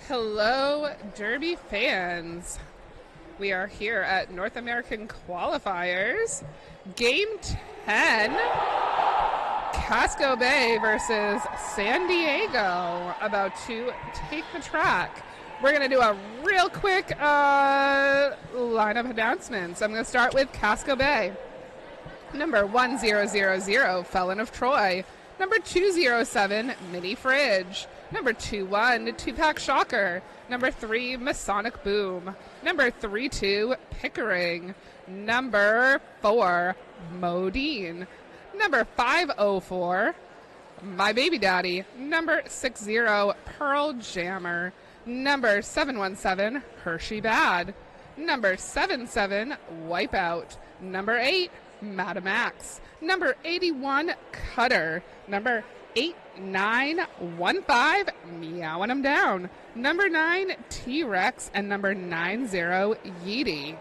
Hello, Derby fans. We are here at North American Qualifiers. Game 10, Casco Bay versus San Diego, about to take the track. We're going to do a real quick lineup announcements. I'm going to start with Casco Bay. Number 1000, Felon of Troy. Number 207, Mini Fridge. Number 21, Two-Pack Shocker. Number 3, Masonic Boom. Number 32, Pickering. Number 4, Modine. Number 504, My Baby Daddy. Number 60, Pearl Jammer. Number 717, Hershey Bad. Number 77, Wipeout. Number 8, Madam Max. Number 81, Cutter. Number 8915, Meowing 'em Down. Number 9, T-Rex. And number 90, Yeety.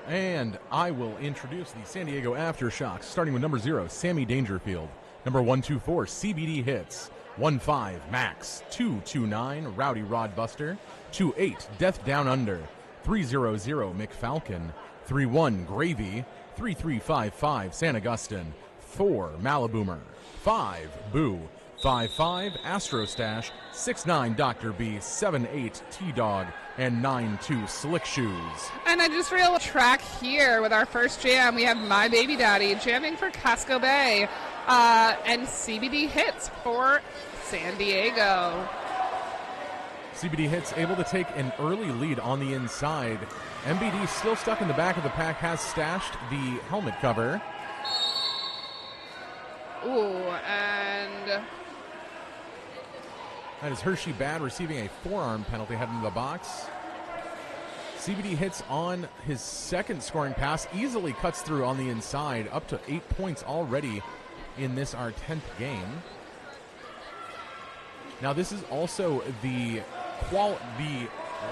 And I will introduce the San Diego Aftershocks, starting with number 0, Sammy Dangerfield. Number 124, CBD Hits. 15, Max. 229, Rowdy Rodbuster. 28, Death Down Under. 300, McFalcon. 31, Gravy. 3355, San Augustine. 4, Maliboomer. 5, Boo. 55, Astrostash. 69, Dr. B. 78, T-Dog. And 92, Slick Shoes. And I just real track here with our first jam. We have My Baby Daddy jamming for Casco Bay and CBD Hits for San Diego. CBD Hits able to take an early lead on the inside. MBD still stuck in the back of the pack, has stashed the helmet cover. Ooh, and that is Hershey Bad receiving a forearm penalty heading to the box. CBD Hits on his second scoring pass, easily cuts through on the inside, up to 8 points already in this, our 10th game. Now this is also the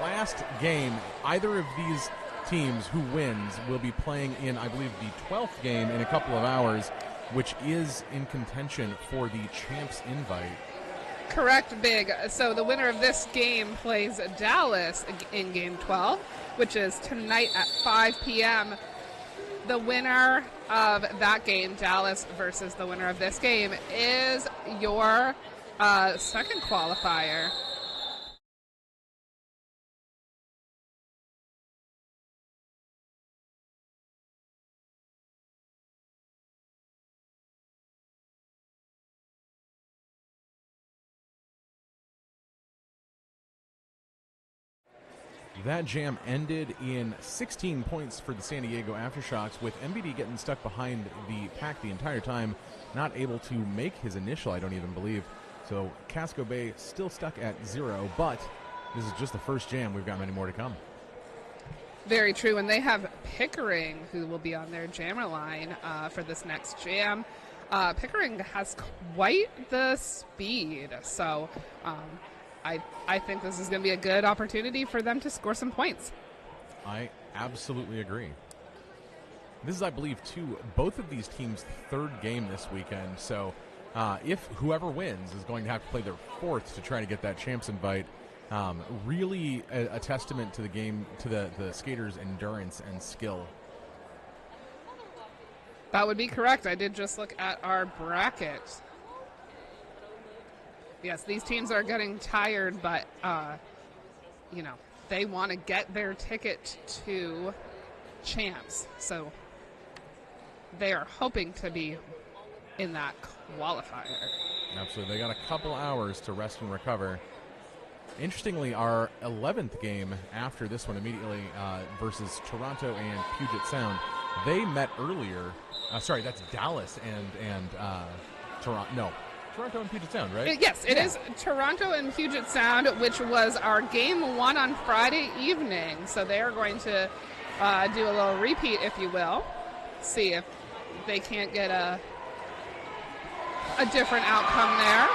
last game either of these teams who wins will be playing in, I believe, the 12th game in a couple of hours, which is in contention for the Champs invite. Correct, Big. So the winner of this game plays Dallas in Game 12, which is tonight at 5 p.m. The winner of that game, Dallas versus the winner of this game, is your second qualifier. That jam ended in 16 points for the San Diego Aftershocks, with MBD getting stuck behind the pack the entire time, not able to make his initial, I don't even believe. So Casco Bay still stuck at 0, but this is just the first jam. We've got many more to come. Very true, and they have Pickering, who will be on their jammer line for this next jam. Pickering has quite the speed, so I think this is going to be a good opportunity for them to score some points. I absolutely agree. This is, I believe, both of these teams' third game this weekend. So if whoever wins is going to have to play their fourth to try to get that Champs invite, really a testament to the game, to the skaters' endurance and skill. That would be correct. I did just look at our bracket. Yes, these teams are getting tired, but, they want to get their ticket to Champs. So they are hoping to be in that qualifier. Absolutely. They got a couple hours to rest and recover. Interestingly, our 11th game after this one immediately versus Toronto and Puget Sound, they met earlier. Sorry, that's Dallas and Toronto. No. Toronto and Puget Sound, right? Yes, it is Toronto and Puget Sound, which was our game 1 on Friday evening. So they are going to do a little repeat, if you will. See if they can't get a different outcome there.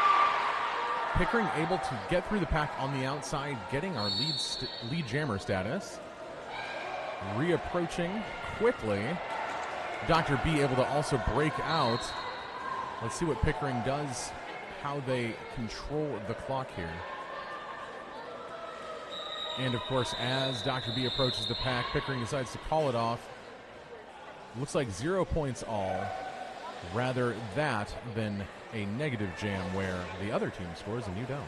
Pickering able to get through the pack on the outside, getting our lead jammer status. Reapproaching quickly. Dr. B able to also break out. Let's see what Pickering does, how they control the clock here. And, of course, as Dr. B approaches the pack, Pickering decides to call it off. Looks like 0 points all. Rather that than a negative jam where the other team scores and you don't.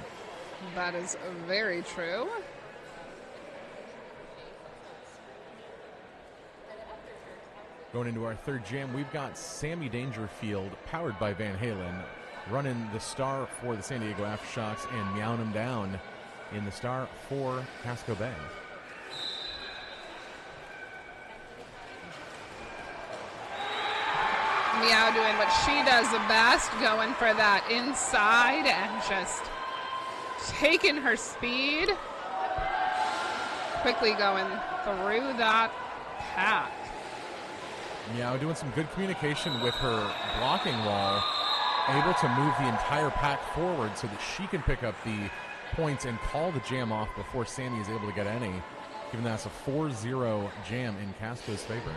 That is very true. Going into our third jam, we've got Sammy Dangerfield, powered by Van Halen, running the star for the San Diego Aftershocks and meowing them down in the star for Casco Bay. Meow doing what she does the best, going for that inside and just taking her speed. Quickly going through that pack. Meow doing some good communication with her blocking wall, able to move the entire pack forward so that she can pick up the points and call the jam off before Sammy is able to get any, given that's a 4-0 jam in Casco's favor.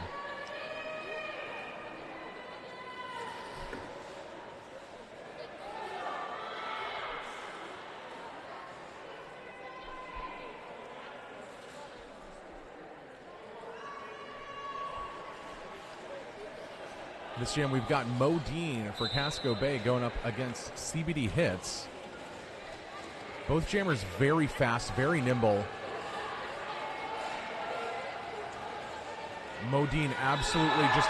This jam, we've got Mo Dean for Casco Bay going up against CBD Hits. Both jammers very fast, very nimble. Mo Dean absolutely just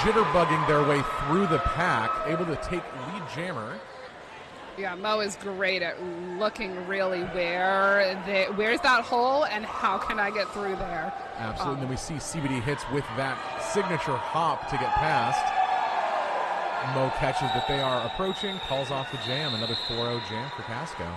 jitterbugging their way through the pack, able to take lead jammer. Yeah, Mo is great at looking really where's that hole and how can I get through there. Absolutely. And then we see CBD Hits with that signature hop to get past. Mo catches that they are approaching, calls off the jam. Another 4-0 jam for Casco.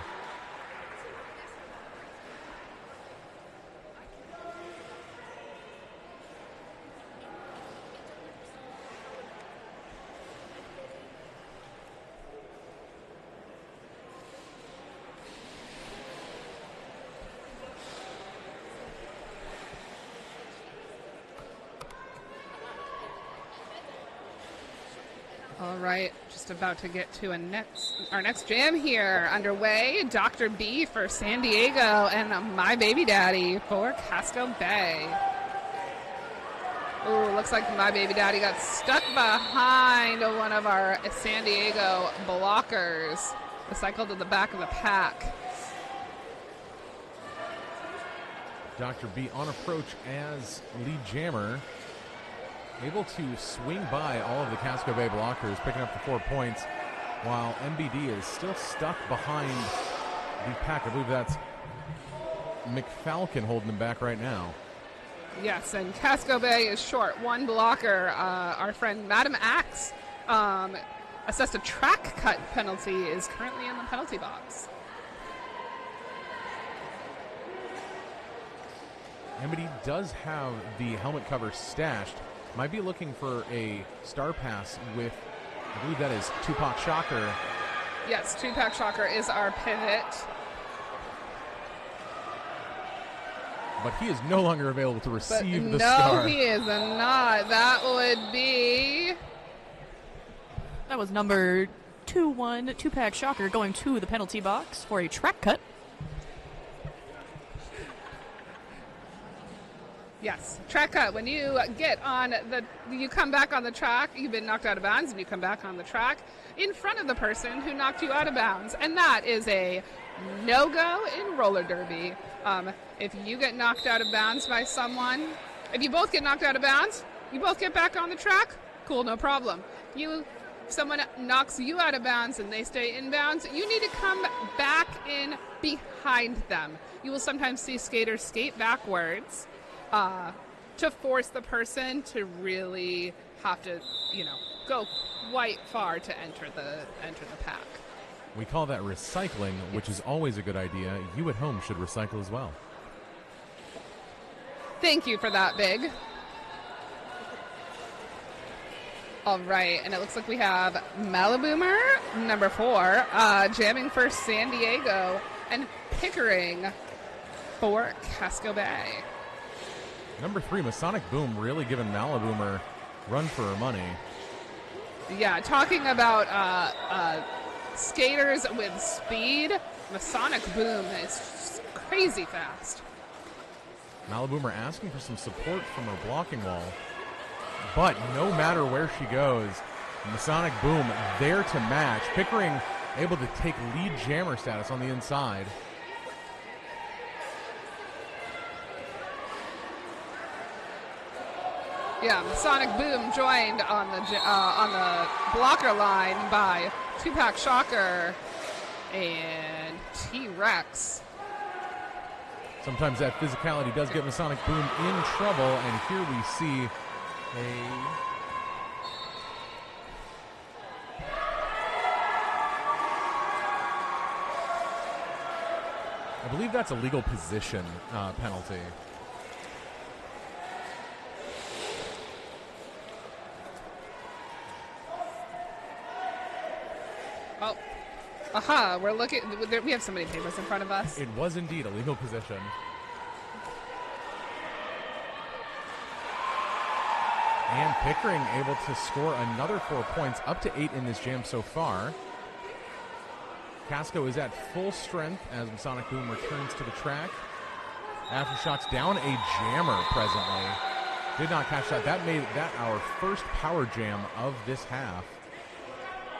All right, just about to get to our next jam here underway. Dr. B for San Diego and My Baby Daddy for Casco Bay. Ooh, looks like My Baby Daddy got stuck behind one of our San Diego blockers. Recycled to the back of the pack. Dr. B on approach as lead jammer, able to swing by all of the Casco Bay blockers, picking up the 4 points, while MBD is still stuck behind the pack. I believe that's McFalcon holding him back right now. Yes, and Casco Bay is short one blocker. Our friend Madam Axe assessed a track cut penalty, is currently in the penalty box. MBD does have the helmet cover stashed. Might be looking for a star pass with, I believe that is Tupac Shocker. Yes, Tupac Shocker is our pivot. But he is no longer available to receive the star. No, he is not. That would be... That was number 2-1, Tupac Shocker going to the penalty box for a track cut. Yes, track cut. When you get on you come back on the track, you've been knocked out of bounds, and you come back on the track in front of the person who knocked you out of bounds. And that is a no-go in roller derby. If you get knocked out of bounds by someone, if you both get knocked out of bounds, you both get back on the track, cool, no problem. Someone knocks you out of bounds and they stay in bounds, you need to come back in behind them. You will sometimes see skaters skate backwards to force the person to really have to, go quite far to enter the pack. We call that recycling, which is always a good idea. You at home should recycle as well. Thank you for that, Big. All right, and it looks like we have Maliboomer, number 4, jamming for San Diego, and Pickering for Casco Bay. Number 3, Masonic Boom, really giving Maliboomer run for her money. Yeah, talking about skaters with speed, Masonic Boom is just crazy fast. Maliboomer asking for some support from her blocking wall. But no matter where she goes, Masonic Boom there to match. Pickering able to take lead jammer status on the inside. Yeah, Sonic Boom joined on the blocker line by Tupac Shocker and T-Rex. Sometimes that physicality does get Masonic Boom in trouble, and here we see I believe that's a legal position penalty. Oh, we're looking. We have so many papers in front of us. It was indeed a legal position. And Pickering able to score another 4 points, up to 8 in this jam so far. Casco is at full strength as Masonic Boom returns to the track. Aftershocks down a jammer presently. Did not catch that. That made that our first power jam of this half.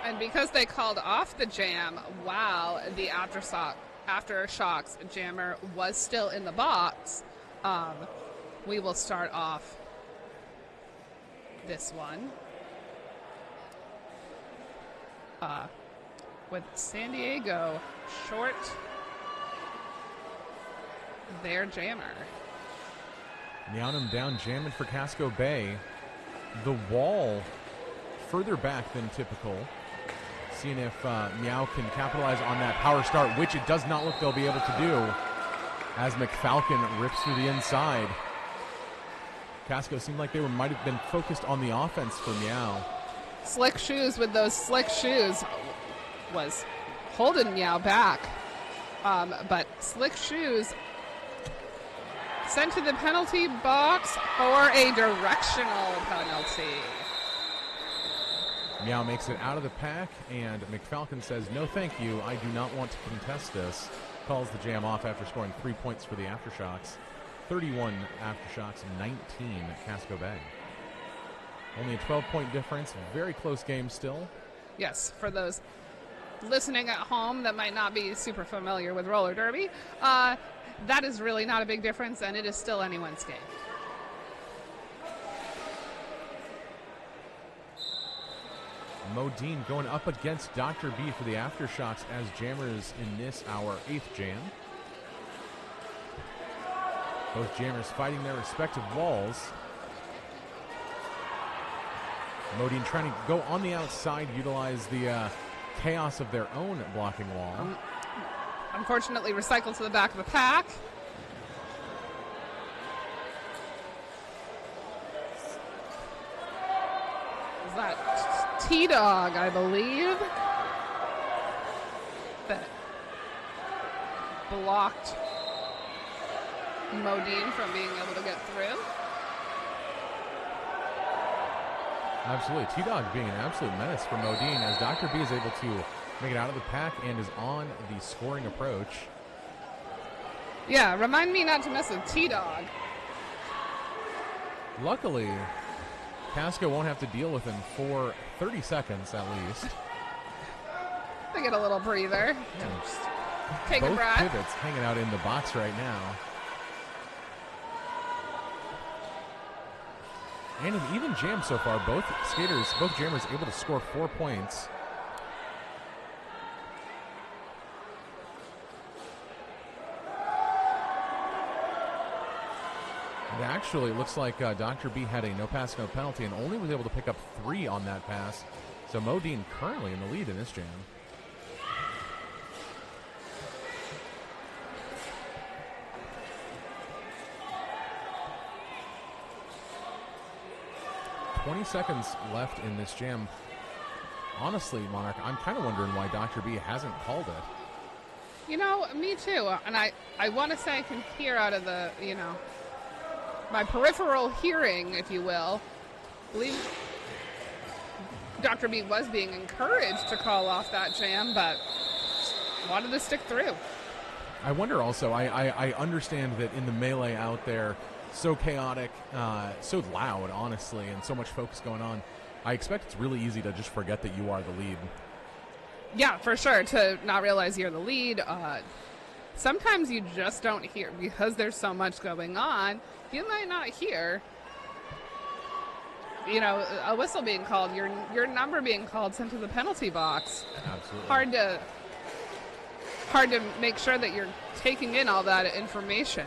And because they called off the jam while the Aftershocks jammer was still in the box, we will start off this one with San Diego short their jammer. Meownham down jamming for Casco Bay. The wall further back than typical. Seeing if Meow can capitalize on that power start, which it does not look they'll be able to do, as McFalcon rips through the inside. Casco seemed like they might have been focused on the offense for Meow. Slick Shoes with those slick shoes was holding Meow back. But Slick Shoes sent to the penalty box for a directional penalty. Meow makes it out of the pack, and McFalcon says, no thank you, I do not want to contest this. Calls the jam off after scoring 3 points for the Aftershocks. 31 Aftershocks, 19 Casco Bay. Only a 12-point difference, very close game still. Yes, for those listening at home that might not be super familiar with roller derby, that is really not a big difference, and it is still anyone's game. Modine going up against Dr. B for the Aftershocks as jammers in this, our 8th jam. Both jammers fighting their respective walls. Modine trying to go on the outside, utilize the chaos of their own blocking wall. Unfortunately recycled to the back of the pack. Is that T-Dog, I believe, that blocked Modine from being able to get through? Absolutely. T-Dog being an absolute menace for Modine as Dr. B is able to make it out of the pack and is on the scoring approach. Yeah, remind me not to mess with T-Dog. Luckily, Casco won't have to deal with him for 30 seconds at least. They get a little breather. Yeah. Just take a Both breath. pivots hanging out in the box right now. And an even jam so far. Both jammers able to score 4 points. It actually looks like Dr. B had a no pass, no penalty and only was able to pick up 3 on that pass. So Modine currently in the lead in this jam. $20 seconds left in this jam. Honestly, Monarch, I'm kind of wondering why Dr. B hasn't called it. You know, me too. And I want to say I can hear out of the, my peripheral hearing, if you will. I believe Dr. B was being encouraged to call off that jam, but wanted to stick through. I wonder also, I understand that in the melee out there, so chaotic, so loud, honestly, and so much focus going on, I expect it's really easy to just forget that you are the lead. Yeah, for sure, to not realize you're the lead. Sometimes you just don't hear, because there's so much going on, you might not hear, you know, a whistle being called, your number being called, sent to the penalty box. Absolutely. Hard to make sure that you're taking in all that information.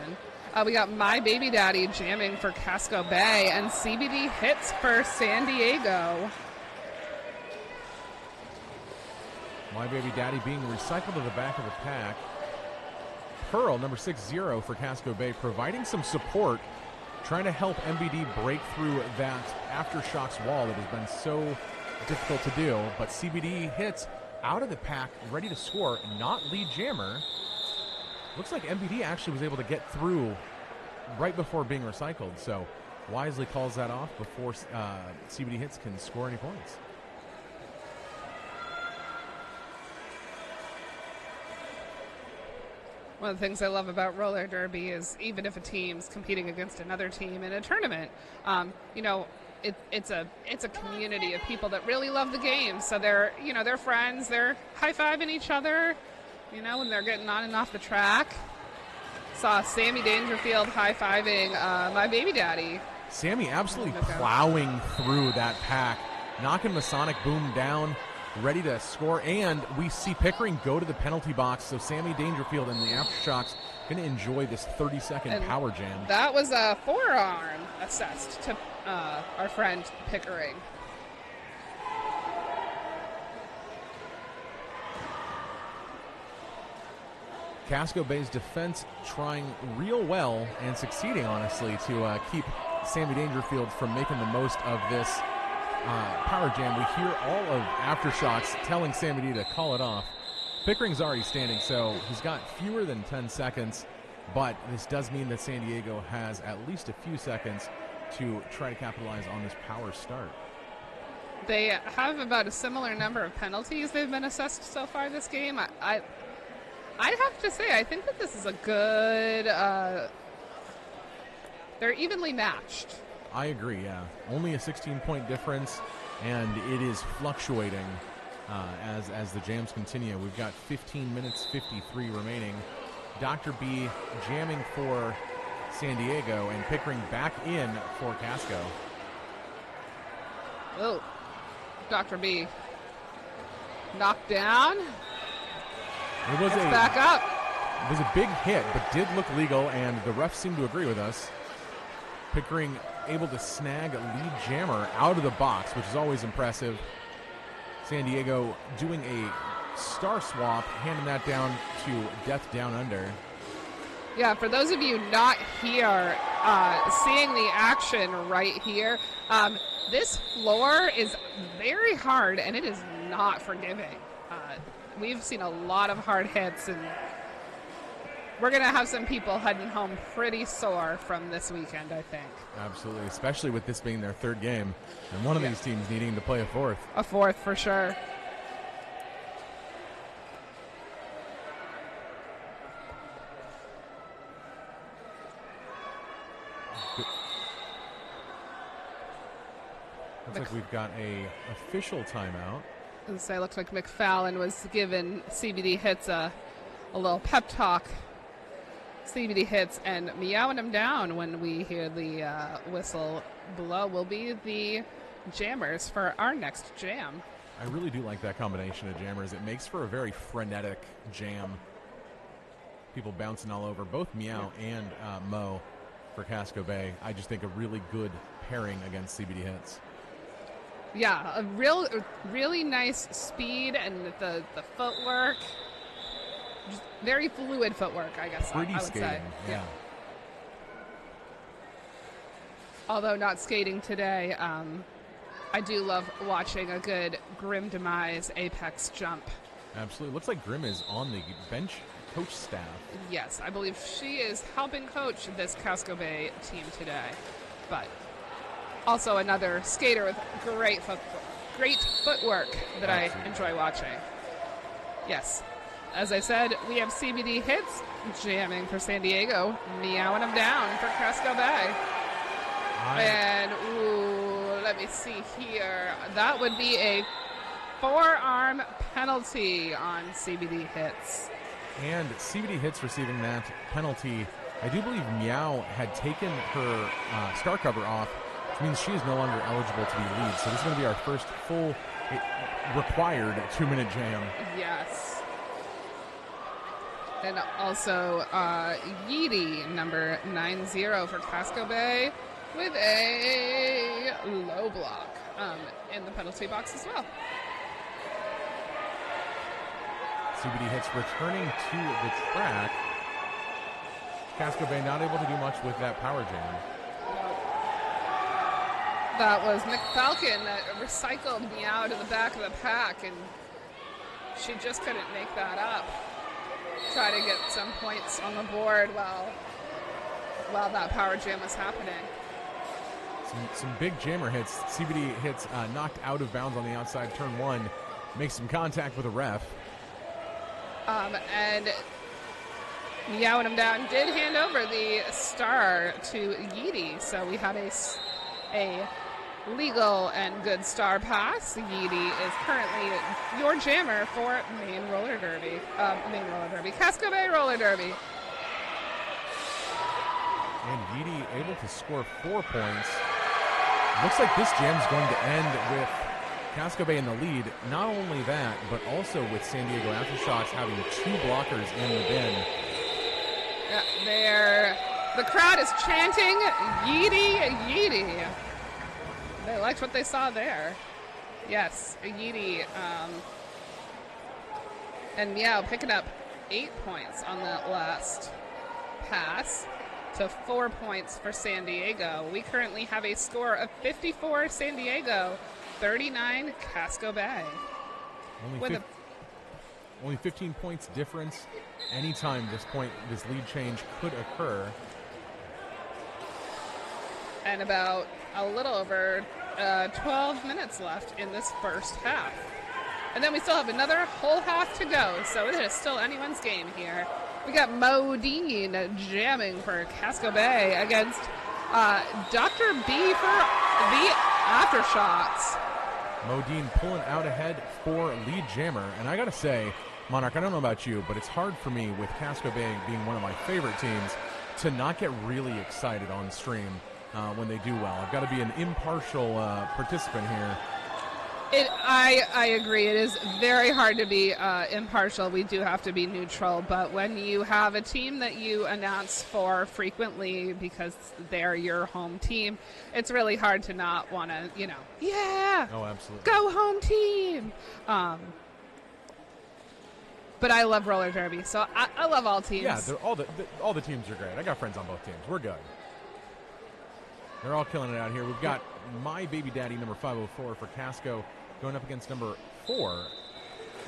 We got My Baby Daddy jamming for Casco Bay and CBD hits for San Diego. My Baby Daddy being recycled to the back of the pack. Pearl, number 60 for Casco Bay, providing some support, trying to help MBD break through that Aftershocks wall that has been so difficult to do. But CBD hits out of the pack, ready to score, not lead jammer. Looks like MBD actually was able to get through right before being recycled, so wisely calls that off before CBD hits can score any points. One of the things I love about roller derby is even if a team's competing against another team in a tournament, you know, it's a community of people that really love the game. So they're friends. They're high-fiving each other, you know, when they're getting on and off the track. Saw Sammy Dangerfield high-fiving My Baby Daddy. Sammy absolutely plowing through that pack, knocking Masonic Boom down, ready to score, and we see Pickering go to the penalty box, so Sammy Dangerfield and the Aftershocks going to enjoy this 30-second power jam. That was a forearm assessed to our friend Pickering. Casco Bay's defense trying real well and succeeding, honestly, to keep Sammy Dangerfield from making the most of this power jam. We hear all of Aftershocks telling Sammy D to call it off. Pickering's already standing, so he's got fewer than 10 seconds, but this does mean that San Diego has at least a few seconds to try to capitalize on this power start. They have about a similar number of penalties they've been assessed so far this game. I'd have to say, I think that this is a good, they're evenly matched. I agree, yeah. Only a 16-point difference, and it is fluctuating as the jams continue. We've got 15 minutes, 53 remaining. Dr. B jamming for San Diego, and Pickering back in for Casco. Oh, Dr. B knocked down. It was back up. It was a big hit, but did look legal, and the refs seem to agree with us. Pickering able to snag a lead jammer out of the box, which is always impressive. San Diego doing a star swap, handing that down to Death Down Under. Yeah, for those of you not here, seeing the action right here, this floor is very hard, and it is not forgiving. We've seen a lot of hard hits, and we're going to have some people heading home pretty sore from this weekend, I think. Absolutely, especially with this being their third game, and one of these teams needing to play a fourth. A fourth, for sure. Looks like we've got a official timeout. So it looks like McFallon was giving CBD hits a little pep talk. CBD hits and meowing them down when we hear the whistle blow will be the jammers for our next jam. I really do like that combination of jammers. It makes for a very frenetic jam. People bouncing all over, both Meow and Mo for Casco Bay. I just think a really good pairing against CBD hits. Yeah, a really nice speed and the footwork. Just very fluid footwork, I guess. Pretty I would skating, say. yeah. Although not skating today, I do love watching a good Grim Demise Apex jump. Absolutely. Looks like Grim is on the bench coach staff. Yes, I believe she is helping coach this Casco Bay team today. But also another skater with great footwork that I enjoy watching. Yes. as I said, we have CBD Hits jamming for San Diego, meowing them down for Casco Bay. And, ooh, let me see here. That would be a forearm penalty on CBD Hits. And CBD Hits receiving that penalty. I do believe Meow had taken her star cover off, which means she is no longer eligible to be lead. So this is going to be our first full required 2-minute jam. Yes. And also Yeedy, number 90 for Casco Bay, with a low block in the penalty box as well. CBD Hits returning to the track. Casco Bay not able to do much with that power jam. That was McFalcon that recycled Meow to the back of the pack, and she just couldn't make that up. Try to get some points on the board while that power jam was happening. Some big jammer hits. CBD Hits knocked out of bounds on the outside turn 1. Makes some contact with a ref. And meowing him down did hand over the star to Yeedy, so we had a legal and good star pass. Yeedy is currently your jammer for Maine Roller Derby. Casco Bay Roller Derby. And Yeedy able to score 4 points. Looks like this jam's going to end with Casco Bay in the lead. Not only that, but also with San Diego Aftershocks having 2 blockers in the bin. Yeah, the crowd is chanting Yeedy, Yeedy. They liked what they saw there. Yes, Yeedy. And Meow picking up 8 points on that last pass to 4 points for San Diego. We currently have a score of 54 San Diego, 39 Casco Bay. Only 15 points difference. Anytime this lead change could occur. And about a little over 12 minutes left in this first half. And then we still have another whole half to go, so it is still anyone's game here. We got Modine jamming for Casco Bay against Dr. B for the Aftershocks. Modine pulling out ahead for lead jammer. And I got to say, Monarch, I don't know about you, but it's hard for me with Casco Bay being one of my favorite teams to not get really excited on stream when they do well. I've got to be an impartial participant here. I agree. It is very hard to be impartial. We do have to be neutral. But when you have a team that you announce for frequently because they're your home team, it's really hard to not want to, yeah. Oh, absolutely. Go home team. But I love roller derby, so I love all teams. Yeah, all the teams are great. I got friends on both teams. We're good. They're all killing it out here. We've got My Baby Daddy, number 504 for Casco, going up against number 4,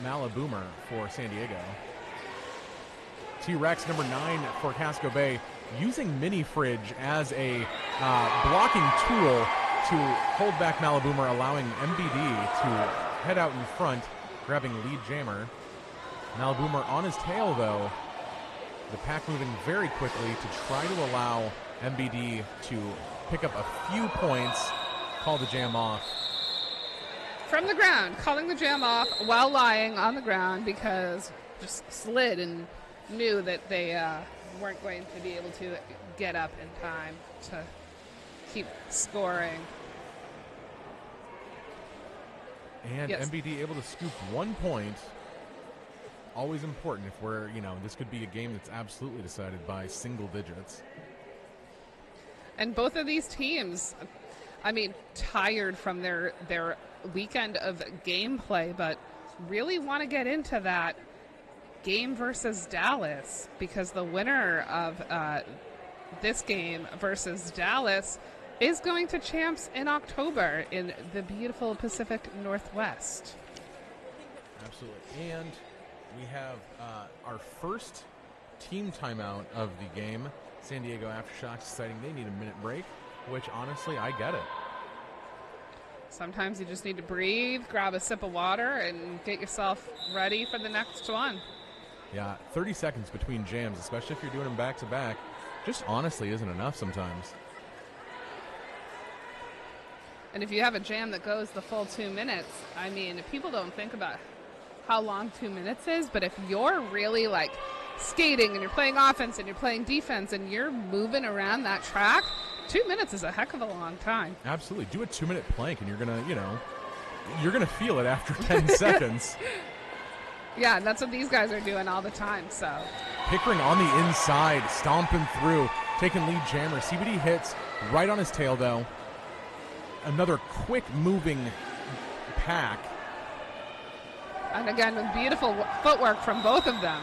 Malaboomer for San Diego. T-Rex, number 9 for Casco Bay, using Mini Fridge as a blocking tool to hold back Malaboomer, allowing MBD to head out in front, grabbing lead jammer. Malaboomer on his tail, though. The pack moving very quickly to try to allow MBD to pick up a few points, call the jam off. From the ground, calling the jam off while lying on the ground because just slid and knew that they weren't going to be able to get up in time to keep scoring. And yes. MBD able to scoop 1 point. Always important if we're, this could be a game that's absolutely decided by single digits. And both of these teams, tired from their weekend of gameplay, but really want to get into that game versus Dallas because the winner of this game versus Dallas is going to champs in October in the beautiful Pacific Northwest. Absolutely. And we have our first team timeout of the game. San Diego Aftershocks deciding they need a minute break, which honestly, I get it. Sometimes you just need to breathe, grab a sip of water, and get yourself ready for the next one. Yeah, 30 seconds between jams, especially if you're doing them back-to-back, just honestly isn't enough sometimes. And if you have a jam that goes the full 2 minutes, I mean, people don't think about how long 2 minutes is, but if you're really like skating and you're playing offense and you're playing defense and you're moving around that track, 2 minutes is a heck of a long time. Absolutely. Do a 2-minute plank and you're going to, you're going to feel it after 10 seconds. Yeah, and that's what these guys are doing all the time, so. Pickering on the inside, stomping through, taking lead jammer. CBD hits right on his tail, though. Another quick moving pack. And again, with beautiful footwork from both of them.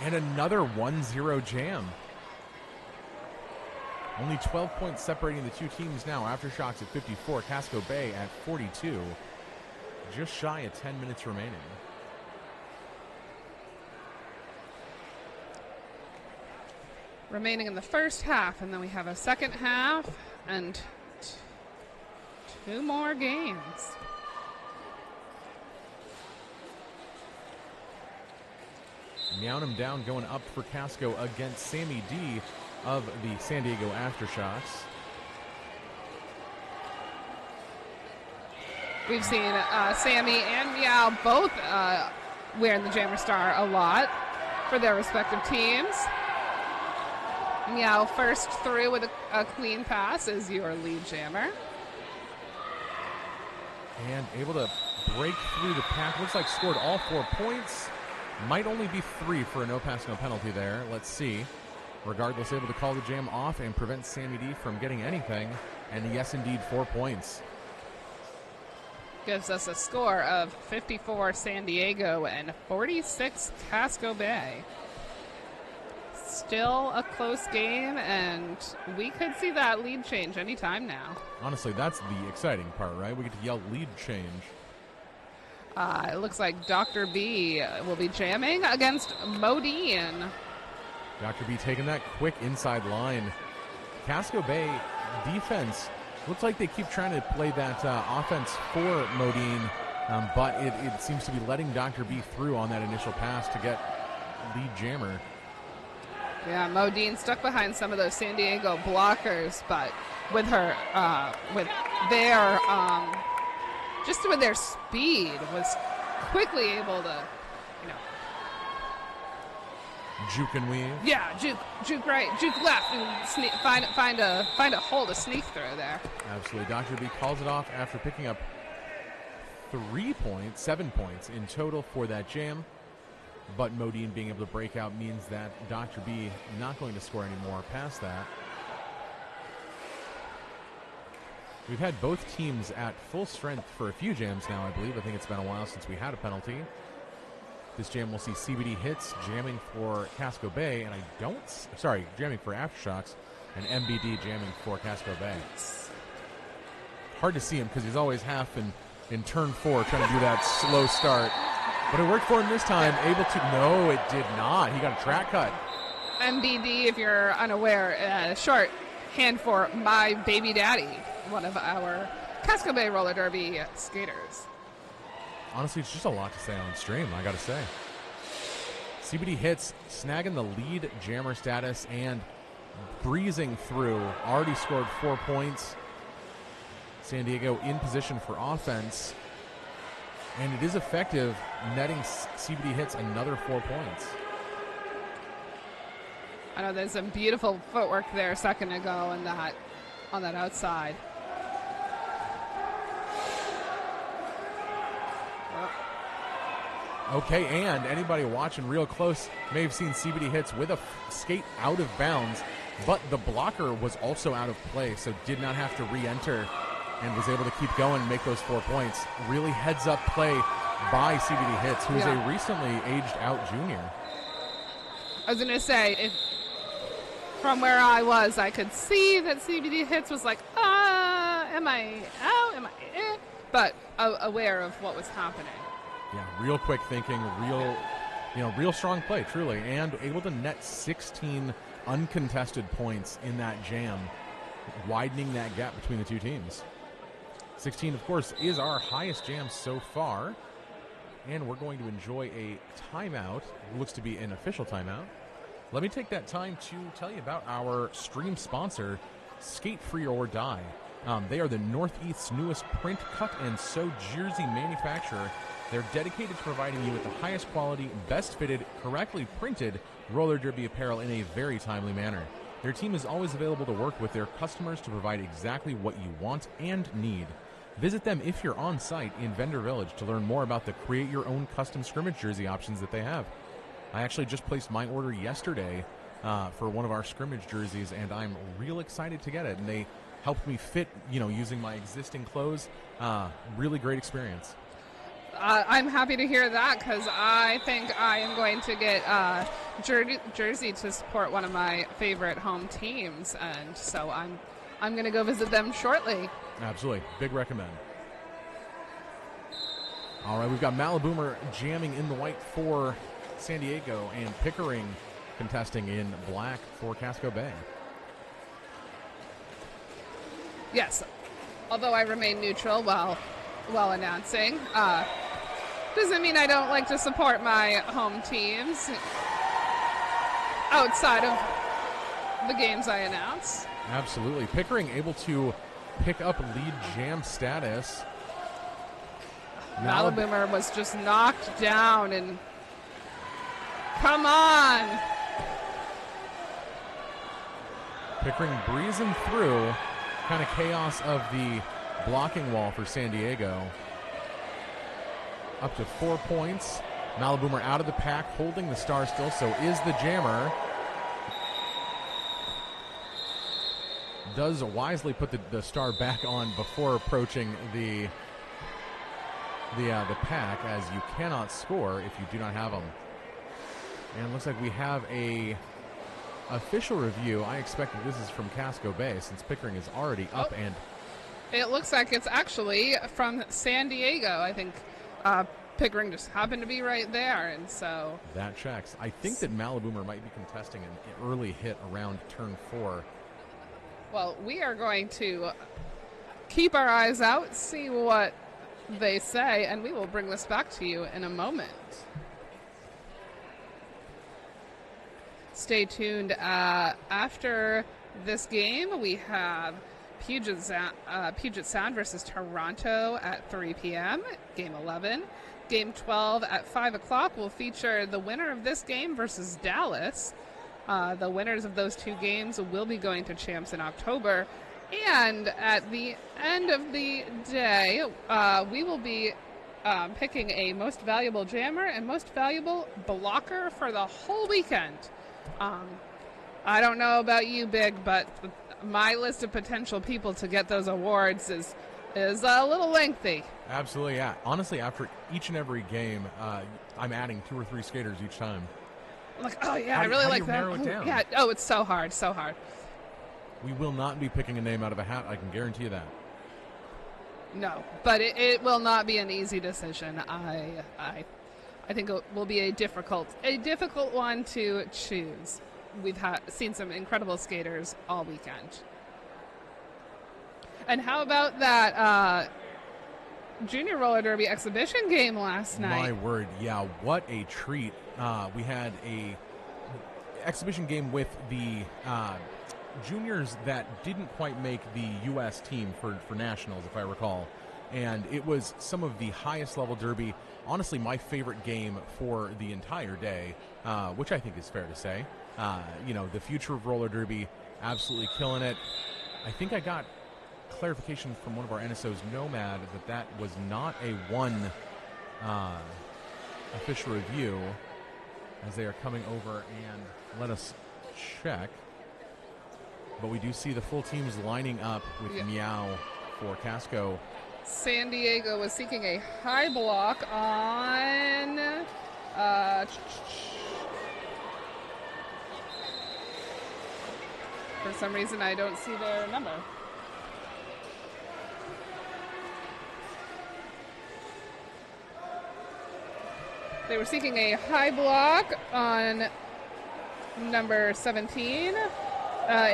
And another 1-0 jam. Only 12 points separating the two teams now. Aftershocks at 54, Casco Bay at 42. Just shy of 10 minutes remaining. Remaining in the first half, and then we have a second half and 2 more games. Meownham down going up for Casco against Sammy D of the San Diego Aftershocks. We've seen Sammy and Meow both wearing the Jammer Star a lot for their respective teams. Meow first through with a clean pass as your lead jammer. And able to break through the pack. Looks like scored all 4 points. Might only be 3 for a no pass, no penalty there. Let's see. Regardless, able to call the jam off and prevent Sammy D from getting anything. And yes, indeed, 4 points. Gives us a score of 54 San Diego and 46 Casco Bay. Still a close game, and we could see that lead change anytime now. Honestly, that's the exciting part, right? We get to yell lead change. It looks like Dr. B will be jamming against Modine. Dr. B taking that quick inside line. Casco Bay defense looks like they keep trying to play that offense for Modine, but it seems to be letting Dr. B through on that initial pass to get lead jammer. Yeah, Modine stuck behind some of those San Diego blockers, but with her, with their speed, was quickly able to, Juke and weave. Yeah, juke right, juke left, and find a hole to sneak through there. Absolutely. Dr. B calls it off after picking up 7 points in total for that jam. But Modine being able to break out means that Dr. B not going to score anymore past that. We've had both teams at full strength for a few jams now, I believe. I think it's been a while since we had a penalty. This jam will see CBD hits jamming for Casco Bay, and jamming for Aftershocks, and MBD jamming for Casco Bay. Hard to see him because he's always half in turn 4 trying to do that slow start. But it worked for him this time. No, it did not. He got a track cut. MBD, if you're unaware, short hand for my baby daddy, one of our Casco Bay roller derby skaters. Honestly, it's just a lot to say on stream, I gotta say. CBD hits, snagging the lead jammer status and breezing through. Already scored 4 points. San Diego in position for offense. And it is effective, netting CBD hits another 4 points. I know there's some beautiful footwork there a second ago on that outside. Okay, and anybody watching real close may have seen CBD hits with a skate out of bounds, but the blocker was also out of play, so did not have to re-enter and was able to keep going and make those 4 points. Really heads-up play by CBD Hits, who is a recently aged-out junior. I was going to say, from where I was, I could see that CBD Hits was like, am I out? Am I in? But aware of what was happening. Yeah, real quick thinking, real strong play, truly, and able to net 16 uncontested points in that jam, widening that gap between the two teams. 16, of course, is our highest jam so far. and we're going to enjoy a timeout. Looks to be an official timeout. Let me take that time to tell you about our stream sponsor, Skate Free or Die. They are the Northeast's newest print, cut, and sew jersey manufacturer. They're dedicated to providing you with the highest quality, best fitted, correctly printed roller derby apparel in a very timely manner. Their team is always available to work with their customers to provide exactly what you want and need. Visit them if you're on site in Vendor Village to learn more about the create your own custom scrimmage jersey options that they have. I actually just placed my order yesterday for one of our scrimmage jerseys, and I'm real excited to get it. And they helped me fit, using my existing clothes. Really great experience. I'm happy to hear that because I think I am going to get jersey to support one of my favorite home teams, and so I'm going to go visit them shortly. Absolutely. Big recommend. All right, we've got Maliboomer jamming in the white for San Diego and Pickering contesting in black for Casco Bay. Yes, although I remain neutral while announcing. Doesn't mean I don't like to support my home teams outside of the games I announce. Absolutely. Pickering able to pick up lead jam status. Maliboomer was just knocked down, and come on. Pickering breezing through kind of chaos of the blocking wall for San Diego. Up to 4 points. Maliboomer out of the pack, holding the star still, so is the jammer. Does wisely put the star back on before approaching the pack, as you cannot score if you do not have them. And it looks like we have a official review. I expect that this is from Casco Bay, since Pickering is already up. And it looks like it's actually from San Diego. I think Pickering just happened to be right there, and so that checks. I think that Maliboomer might be contesting an early hit around turn 4. Well, we are going to keep our eyes out, see what they say, and we will bring this back to you in a moment. Stay tuned. After this game, we have Puget Sound versus Toronto at 3 p.m., Game 11. Game 12 at 5 o'clock will feature the winner of this game versus Dallas. The winners of those two games will be going to champs in October. And at the end of the day, we will be picking a most valuable jammer and most valuable blocker for the whole weekend. I don't know about you, Big, but my list of potential people to get those awards is a little lengthy. Absolutely, yeah. Honestly, after each and every game, I'm adding 2 or 3 skaters each time. I'm like, oh yeah, I really like that. Narrow it down? Yeah. Oh, it's so hard, so hard. We will not be picking a name out of a hat. I can guarantee you that. No, but it will not be an easy decision. I think it will be a difficult one to choose. We've seen some incredible skaters all weekend. And how about that junior roller derby exhibition game last night? My word, yeah, what a treat. We had a exhibition game with the juniors that didn't quite make the U.S. team for nationals, if I recall. And it was some of the highest level derby. Honestly, my favorite game for the entire day, which I think is fair to say. The future of roller derby, absolutely killing it. I think I got clarification from one of our NSOs, Nomad, that was not a one official review, as they are coming over and let us check. But we do see the full teams lining up with Meow for Casco. San Diego was seeking a high block on for some reason I don't see their number. They were seeking a high block on number 17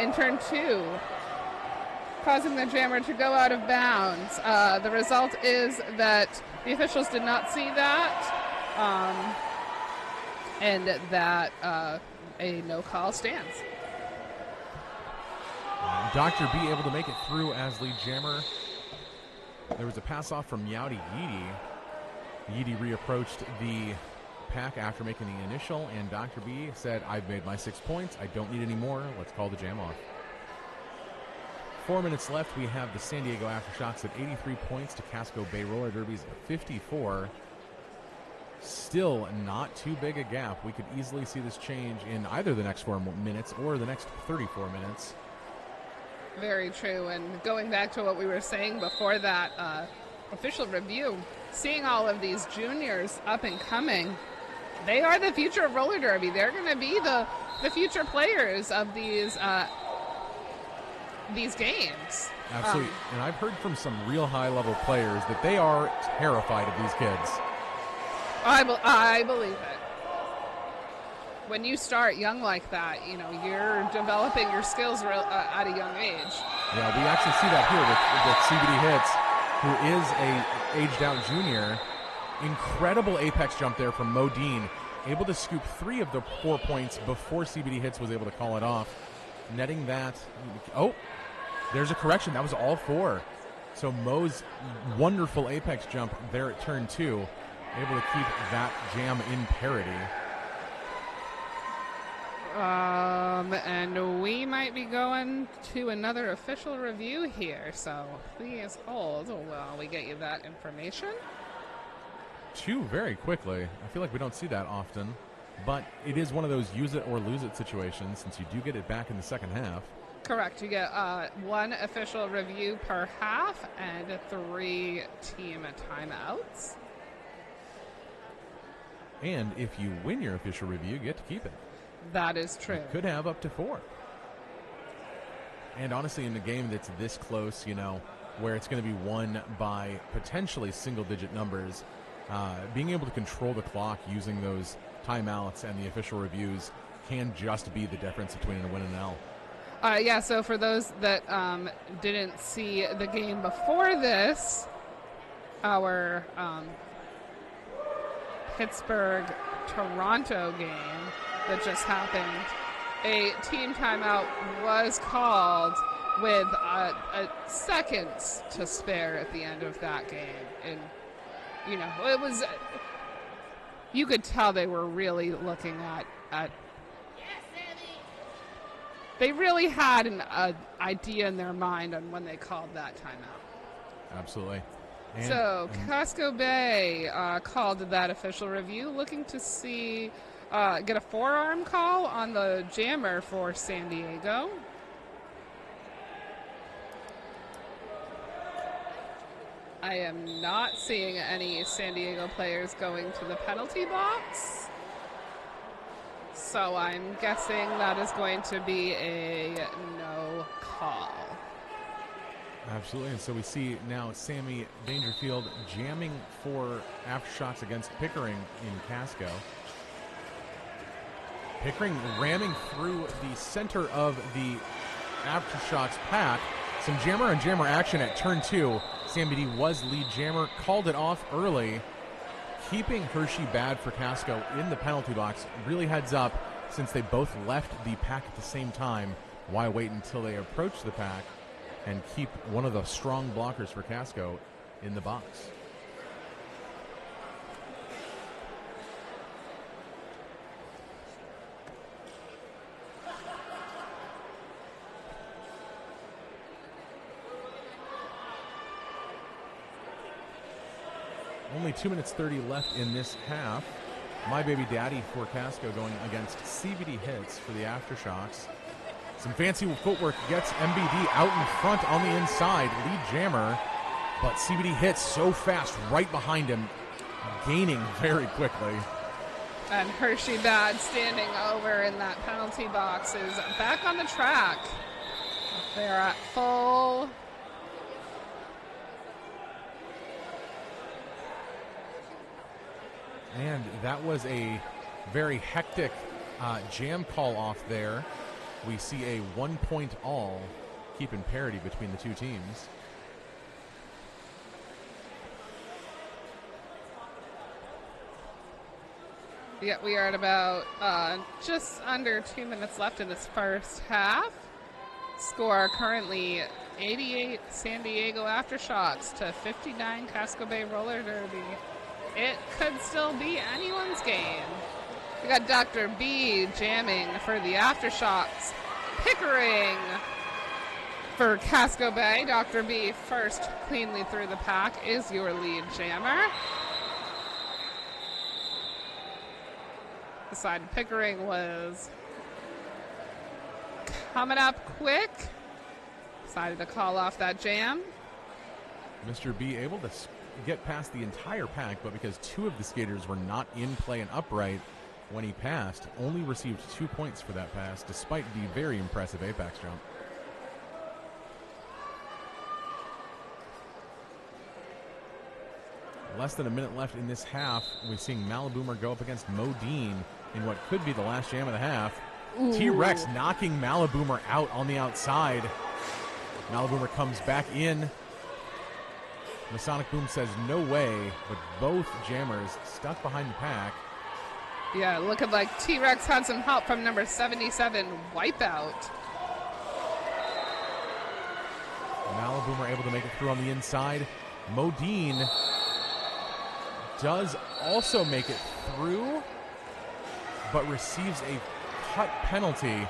in turn 2, causing the jammer to go out of bounds. The result is that the officials did not see that, and that a no call stands. Dr. B able to make it through as lead jammer. There was a pass off from Yowdy Yeedy. Yeedy reapproached the pack after making the initial, and Dr. B said, I've made my 6 points. I don't need any more. Let's call the jam off. 4 minutes left. We have the San Diego Aftershocks at 83 points to Casco Bay Roller Derbies at 54. Still not too big a gap. We could easily see this change in either the next 4 minutes or the next 34 minutes. Very true. And going back to what we were saying before that official review, seeing all of these juniors up and coming, they are the future of roller derby. They're going to be the future players of these games. Absolutely. And I've heard from some real high-level players that they are terrified of these kids. I believe it. When you start young like that, you know, you're developing your skills at a young age. Yeah, we actually see that here with CBD Hits, who is a aged-out junior. Incredible apex jump there from Modine, able to scoop 3 of the 4 points before CBD Hits was able to call it off, netting that. Oh, there's a correction. That was all 4. So Mo's wonderful apex jump there at turn 2, able to keep that jam in parity. And we might be going to another official review here, so please hold while we get you that information. 2 very quickly. I feel like we don't see that often, but it is one of those use it or lose it situations since you do get it back in the second half. Correct. You get 1 official review per half and 3 team timeouts. And if you win your official review, you get to keep it. That is true. You could have up to 4. And honestly, in a game that's this close, you know, where it's going to be won by potentially single-digit numbers, being able to control the clock using those timeouts and the official reviews can just be the difference between a win and an L. Yeah, so for those that didn't see the game before this, our Pittsburgh-Toronto game that just happened, a team timeout was called with seconds to spare at the end of that game. And, you know, it was, you could tell they were really looking at they really had an idea in their mind on when they called that timeout. Absolutely. And, so Casco Bay called that official review, looking to see get a forearm call on the jammer for San Diego. I am not seeing any San Diego players going to the penalty box. So I'm guessing that is going to be a no call. Absolutely. And so we see now Sammy Dangerfield jamming for Aftershocks against Pickering in Casco. Pickering ramming through the center of the Aftershocks pack. Some jammer and jammer action at turn 2. Sam BD was lead jammer, called it off early, keeping Hershey bad for Casco in the penalty box. Really heads up, since they both left the pack at the same time, why wait until they approach the pack and keep one of the strong blockers for Casco in the box. Only 2 minutes 30 left in this half. My Baby Daddy for Casco going against CBD Hits for the Aftershocks. Some fancy footwork gets MBD out in front on the inside, lead jammer, but CBD Hits so fast right behind him, gaining very quickly. And Hershey Bad standing over in that penalty box is back on the track. They're at full. And that was a very hectic jam call off there. We see a 1 point all, keeping parity between the two teams. Yeah, we are at about just under 2 minutes left in this first half. Score currently 88 San Diego Aftershocks to 59 Casco Bay Roller Derby. It could still be anyone's game. We got Dr. B jamming for the Aftershocks. Pickering for Casco Bay. Dr. B first cleanly through the pack is your lead jammer. Decided Pickering was coming up quick. Decided to call off that jam. Mr. B able to get past the entire pack, but because two of the skaters were not in play and upright when he passed, only received 2 points for that pass, despite the very impressive apex jump. Less than a minute left in this half. We're seeing Malaboomer go up against Modine in what could be the last jam of the half. Ooh. T-Rex knocking Malaboomer out on the outside. Malaboomer comes back in. Masonic Boom says no way, but both jammers stuck behind the pack. Yeah, looking like T-Rex had some help from number 77, Wipeout. Malaboomer able to make it through on the inside. Modine does also make it through, but receives a cut penalty.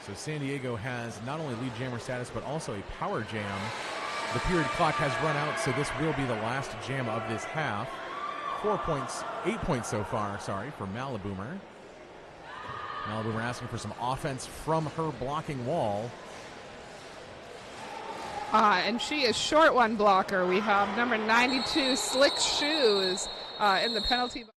So San Diego has not only lead jammer status, but also a power jam. The period clock has run out, so this will be the last jam of this half. 8 points so far, for Malaboomer. Malaboomer asking for some offense from her blocking wall. And she is short one blocker. We have number 92, Slick Shoes, in the penalty box.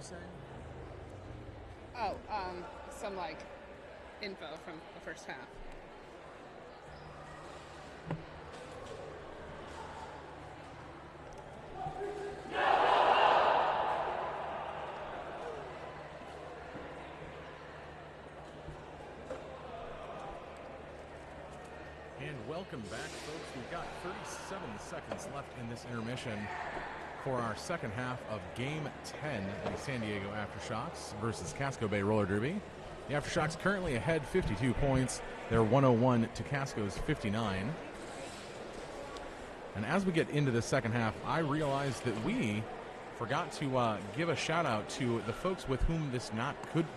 saying? Oh, some like info from the first half. And welcome back, folks. We've got 37 seconds left in this intermission for our second half of Game 10, the San Diego Aftershocks versus Casco Bay Roller Derby. The Aftershocks currently ahead 52 points. They're 101 to Casco's 59. And as we get into the second half, I realized that we forgot to give a shout out to the folks with whom this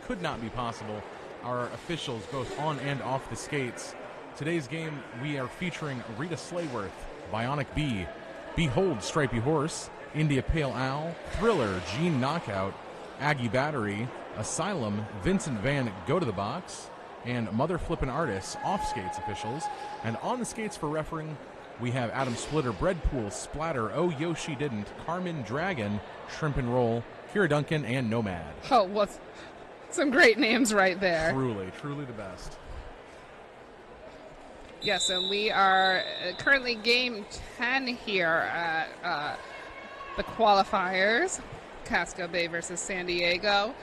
could not be possible, our officials both on and off the skates. Today's game, we are featuring Rita Slayworth, Bionic Bee, Behold Stripey Horse, India Pale Owl, Thriller, Gene Knockout, Aggie Battery, Asylum, Vincent Van Go to the Box, and Mother Flippin' Artists, off skates officials. And on the skates for refereeing, we have Adam Splitter, Breadpool, Splatter, Oh Yoshi Didn't, Carmen Dragon, Shrimp and Roll, Kira Duncan, and Nomad. Oh, what's some great names right there. Truly the best. Yes, and we are currently Game 10 here at the qualifiers, Casco Bay versus San Diego.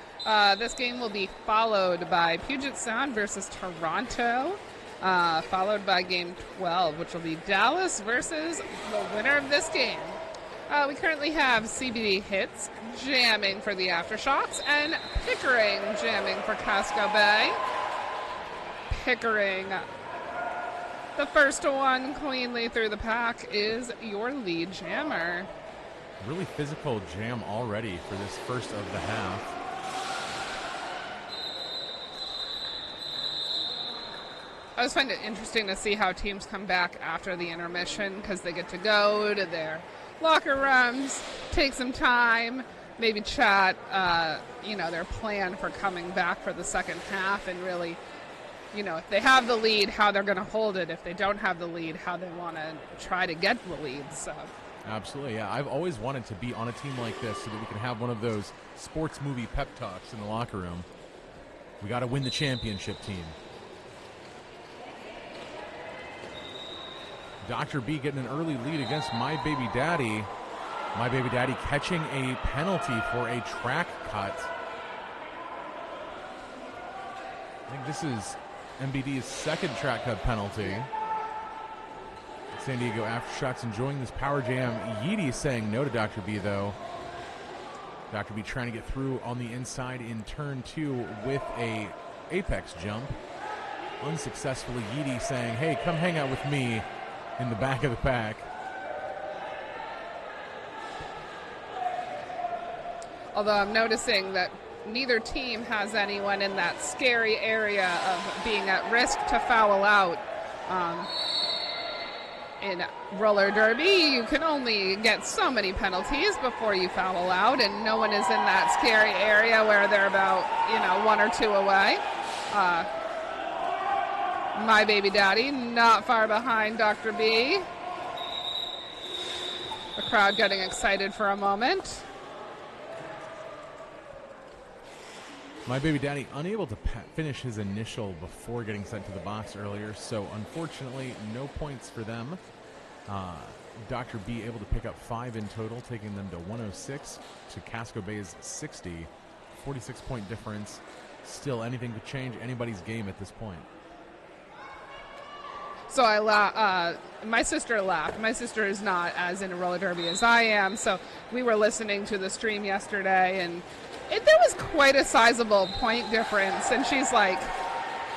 This game will be followed by Puget Sound versus Toronto, followed by Game 12, which will be Dallas versus the winner of this game. We currently have CBD Hits jamming for the Aftershocks and Pickering jamming for Casco Bay. Pickering, the first one cleanly through the pack, is your lead jammer. Really physical jam already for this first of the half. I always find it interesting to see how teams come back after the intermission because they get to go to their locker rooms, take some time, maybe chat, their plan for coming back for the second half, and really, if they have the lead, how they're going to hold it. If they don't have the lead, how they want to try to get the lead. So. Absolutely, yeah. I've always wanted to be on a team like this so that we can have one of those sports movie pep talks in the locker room. We got to win the championship, team. Dr. B getting an early lead against My Baby Daddy. My Baby Daddy catching a penalty for a track cut. I think this is MBD's second track cut penalty. San Diego Aftershocks enjoying this power jam. Yeedy saying no to Dr. B, though. Dr. B trying to get through on the inside in turn 2 with a apex jump. Unsuccessfully, Yeedy saying, hey, come hang out with me in the back of the pack. Although I'm noticing that neither team has anyone in that scary area of being at risk to foul out. In roller derby, you can only get so many penalties before you foul out, and no one is in that scary area where they're about, 1 or 2 away. My Baby Daddy not far behind Dr. B. The crowd getting excited for a moment. My Baby Daddy unable to finish his initial before getting sent to the box earlier, so unfortunately no points for them. Dr. B able to pick up 5 in total, taking them to 106 to Casco Bay's 60. 46-point difference. Still, anything could change anybody's game at this point. So my sister laughed. My sister is not as into roller derby as I am, so we were listening to the stream yesterday, and there was quite a sizable point difference, and she's like,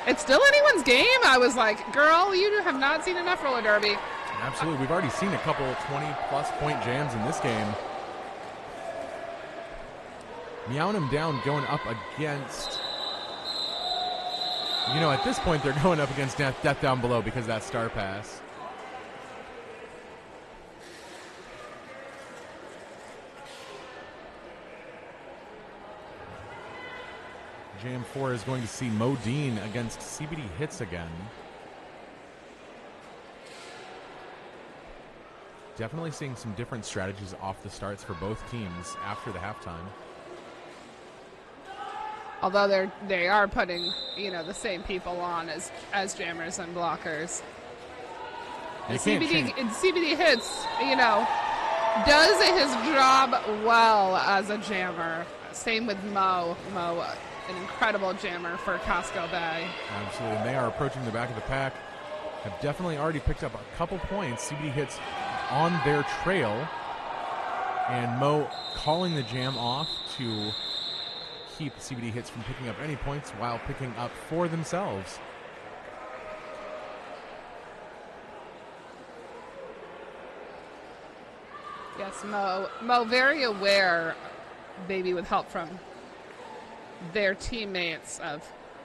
it's still anyone's game? I was like, girl, you have not seen enough roller derby. Absolutely. We've already seen a couple 20-plus point jams in this game. Meowing him down, going up against... at this point, they're going up against Death Down Below because of that star pass. Jam 4 is going to see Modine against CBD Hits again. Definitely seeing some different strategies off the starts for both teams after the halftime. Although they are putting, the same people on as jammers and blockers. And CBD hits, does his job well as a jammer. Same with Mo. Mo, an incredible jammer for Casco Bay. Absolutely, and they are approaching the back of the pack. Have definitely already picked up a couple points. CBD hits on their trail, and Mo calling the jam off to keep CBD hits from picking up any points while picking up for themselves. Yes, Mo very aware, maybe with help from their teammates, of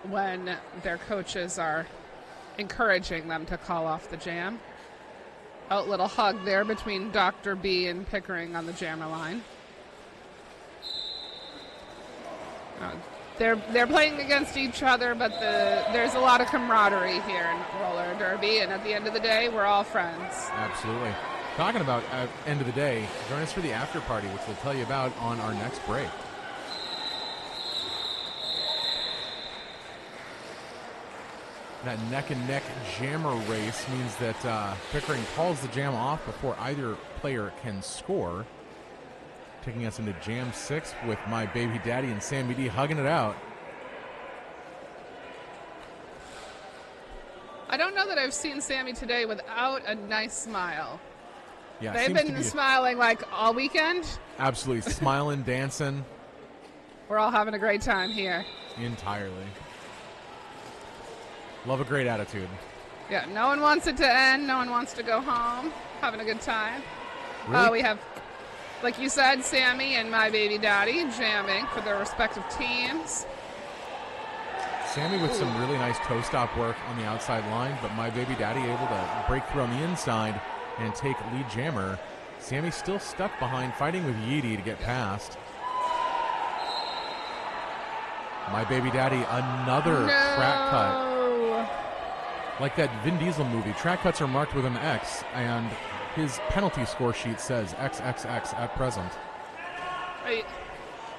when their coaches are encouraging them to call off the jam. A little hug there between Dr. B and Pickering on the jammer line. They're playing against each other, but there's a lot of camaraderie here in roller derby, and at the end of the day, we're all friends. Absolutely. Talking about end of the day, join us for the after party, which we'll tell you about on our next break. That neck-and-neck jammer race means that Pickering calls the jam off before either player can score. Taking us into Jam 6 with My Baby Daddy and Sammy D hugging it out. I don't know that I've seen Sammy today without a nice smile. Yeah, they've been smiling like all weekend. Absolutely, smiling, dancing. We're all having a great time here. Entirely. Love a great attitude. Yeah, no one wants it to end. No one wants to go home. Having a good time. Really? We have, like you said, Sammy and My Baby Daddy jamming for their respective teams. Sammy with some really nice toe stop work on the outside line, but My Baby Daddy able to break through on the inside and take lead jammer. Sammy still stuck behind, fighting with Yeedy to get past. My Baby Daddy, another track cut. Like that Vin Diesel movie, track cuts are marked with an X, and his penalty score sheet says XXX at present.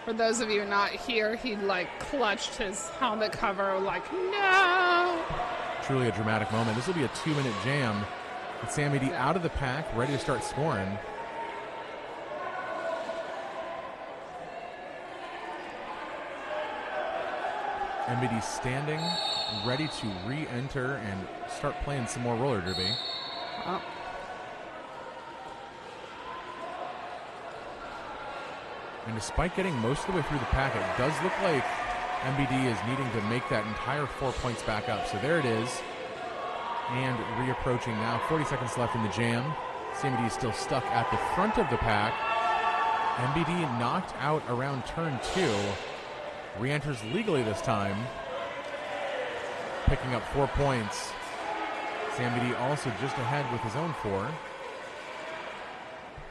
For those of you not here, he clutched his helmet cover no! Truly a dramatic moment. This will be a 2-minute jam. With Sammy D out of the pack, ready to start scoring. MBD standing, ready to re-enter and start playing some more roller derby. Oh. And despite getting most of the way through the pack, it does look like MBD is needing to make that entire 4 points back up. So there it is. And reapproaching now. 40 seconds left in the jam. Sammy D is still stuck at the front of the pack. MBD knocked out around turn 2. Re-enters legally this time. Picking up 4 points. Sammy D also just ahead with his own 4.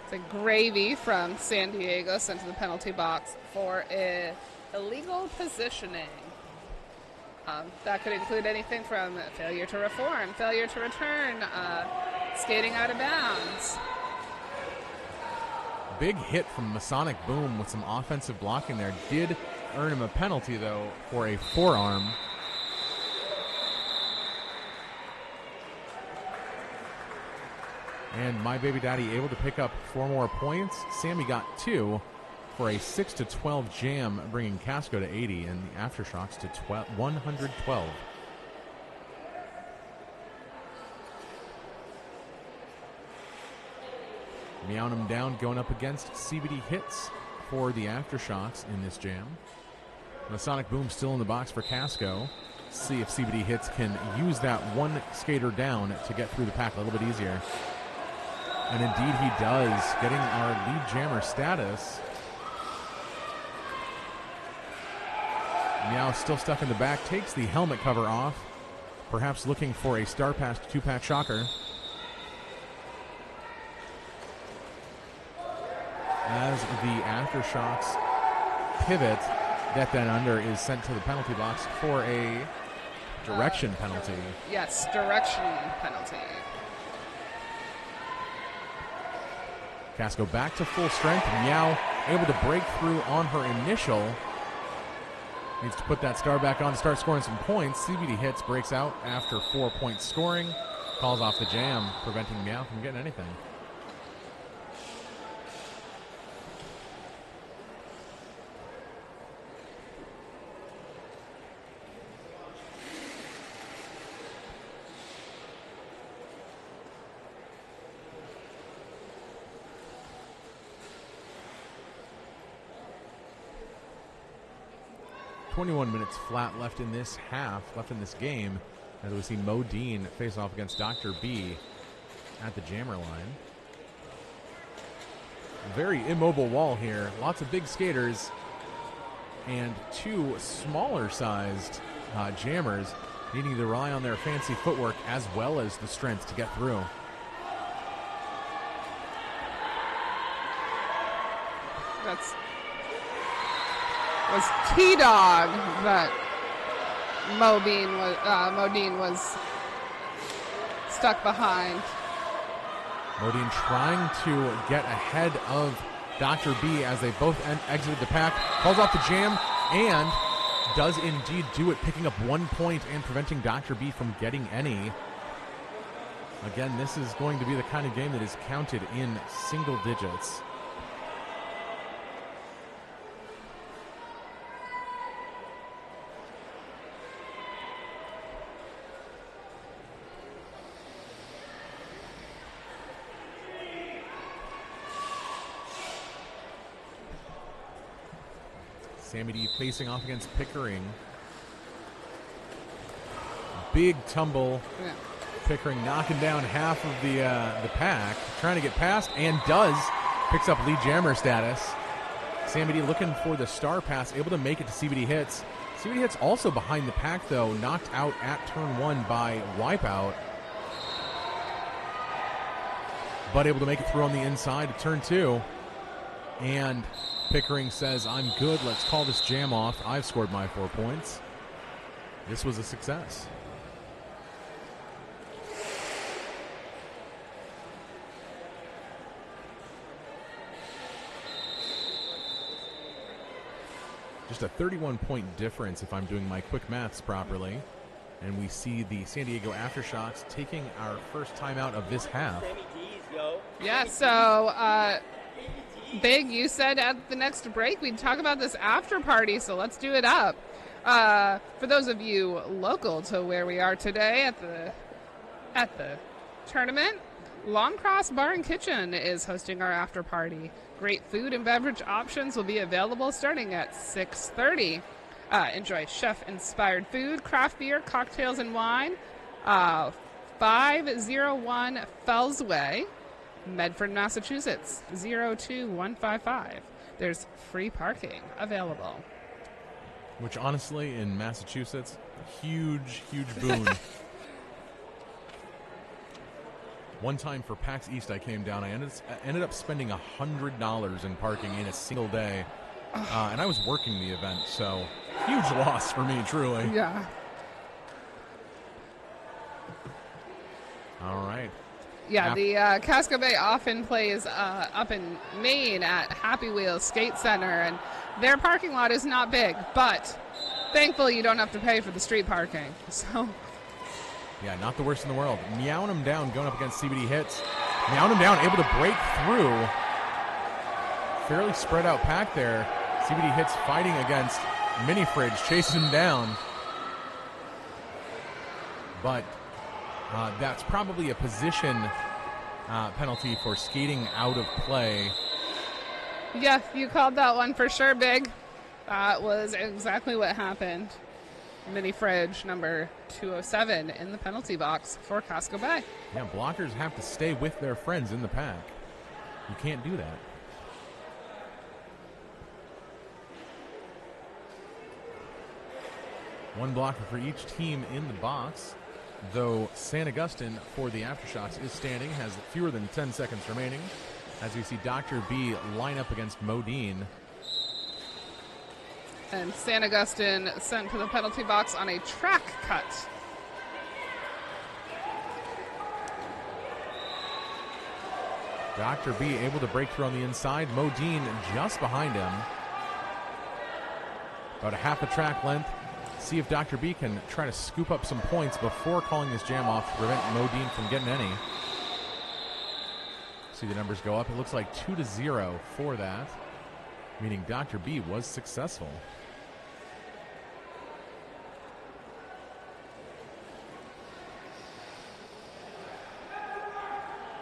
It's a gravy from San Diego sent to the penalty box for illegal positioning. That could include anything from failure to reform, failure to return, skating out of bounds. Big hit from Masonic Boom with some offensive blocking there. Did earn him a penalty, though, for a forearm. And My Baby Daddy able to pick up 4 more points. Sammy got 2 for a 6-12 jam, bringing Casco to 80 and the Aftershocks to 112. Meowing him down, going up against CBD hits for the Aftershocks in this jam. Masonic Boom still in the box for Casco. See if CBD hits can use that one skater down to get through the pack a little bit easier. And indeed he does, getting our lead jammer status. Meow still stuck in the back, takes the helmet cover off, perhaps looking for a star pass to 2-pack shocker. As the Aftershocks pivot, that then under is sent to the penalty box for a direction penalty. Yes, direction penalty. Casco back to full strength. Meow able to break through on her initial. Needs to put that star back on to start scoring some points. CBD Hits breaks out after 4 points scoring. Calls off the jam, preventing Meow from getting anything. .21 minutes flat left in this half, left in this game, as we see Modine face off against Dr. B at the jammer line. Very immobile wall here. Lots of big skaters and two smaller sized jammers needing to rely on their fancy footwork as well as the strength to get through. Was T-Dog that Modine was stuck behind. Modine trying to get ahead of Dr. B as they both exited the pack. Calls off the jam and does indeed do it, picking up 1 point and preventing Dr. B from getting any. Again, this is going to be the kind of game that is counted in single digits. Sammy D facing off against Pickering. Big tumble. Yeah. Pickering knocking down half of the pack, trying to get past, and does. Picks up lead jammer status. Sammy D looking for the star pass, able to make it to CBD Hits. CBD Hits also behind the pack, though, knocked out at turn 1 by Wipeout. But able to make it through on the inside to turn 2. And Pickering says, I'm good, let's call this jam off. I've scored my 4 points. This was a success. Just a 31-point difference if I'm doing my quick maths properly. And we see the San Diego Aftershocks taking our first timeout of this half. Yeah, so Big, you said at the next break we'd talk about this after party, so let's do it up. For those of you local to where we are today at the tournament, Long Cross Bar and Kitchen is hosting our after party. Great food and beverage options will be available starting at 6:30. Enjoy chef-inspired food, craft beer, cocktails, and wine. 501 Fells Way, Medford, Massachusetts, 02155. There's free parking available. Which honestly, in Massachusetts, huge, huge boon. One time for PAX East I came down, I ended up spending $100 in parking in a single day. And I was working the event, so huge loss for me, truly. Yeah. All right. Yeah, the Casco Bay often plays up in Maine at Happy Wheels Skate Center, and their parking lot is not big, but thankfully you don't have to pay for the street parking. So. Yeah, not the worst in the world. Meowing him down, going up against CBD Hits. Meowing him down, able to break through. Fairly spread out pack there. CBD Hits fighting against Mini Fridge, chasing him down. But that's probably a position penalty for skating out of play. Yeah, you called that one for sure, Big. That was exactly what happened. Mini Fridge number 207 in the penalty box for Casco Bay. Yeah, blockers have to stay with their friends in the pack. You can't do that. One blocker for each team in the box, though San Augustine for the Aftershocks is standing, has fewer than 10 seconds remaining, as we see Dr. B line up against Modine. And San Augustine sent to the penalty box on a track cut. Dr. B able to break through on the inside. Modine just behind him. About a half a track length. See if Dr. B can try to scoop up some points before calling this jam off to prevent Modine from getting any. See the numbers go up. It looks like 2-0 for that, meaning Dr. B was successful.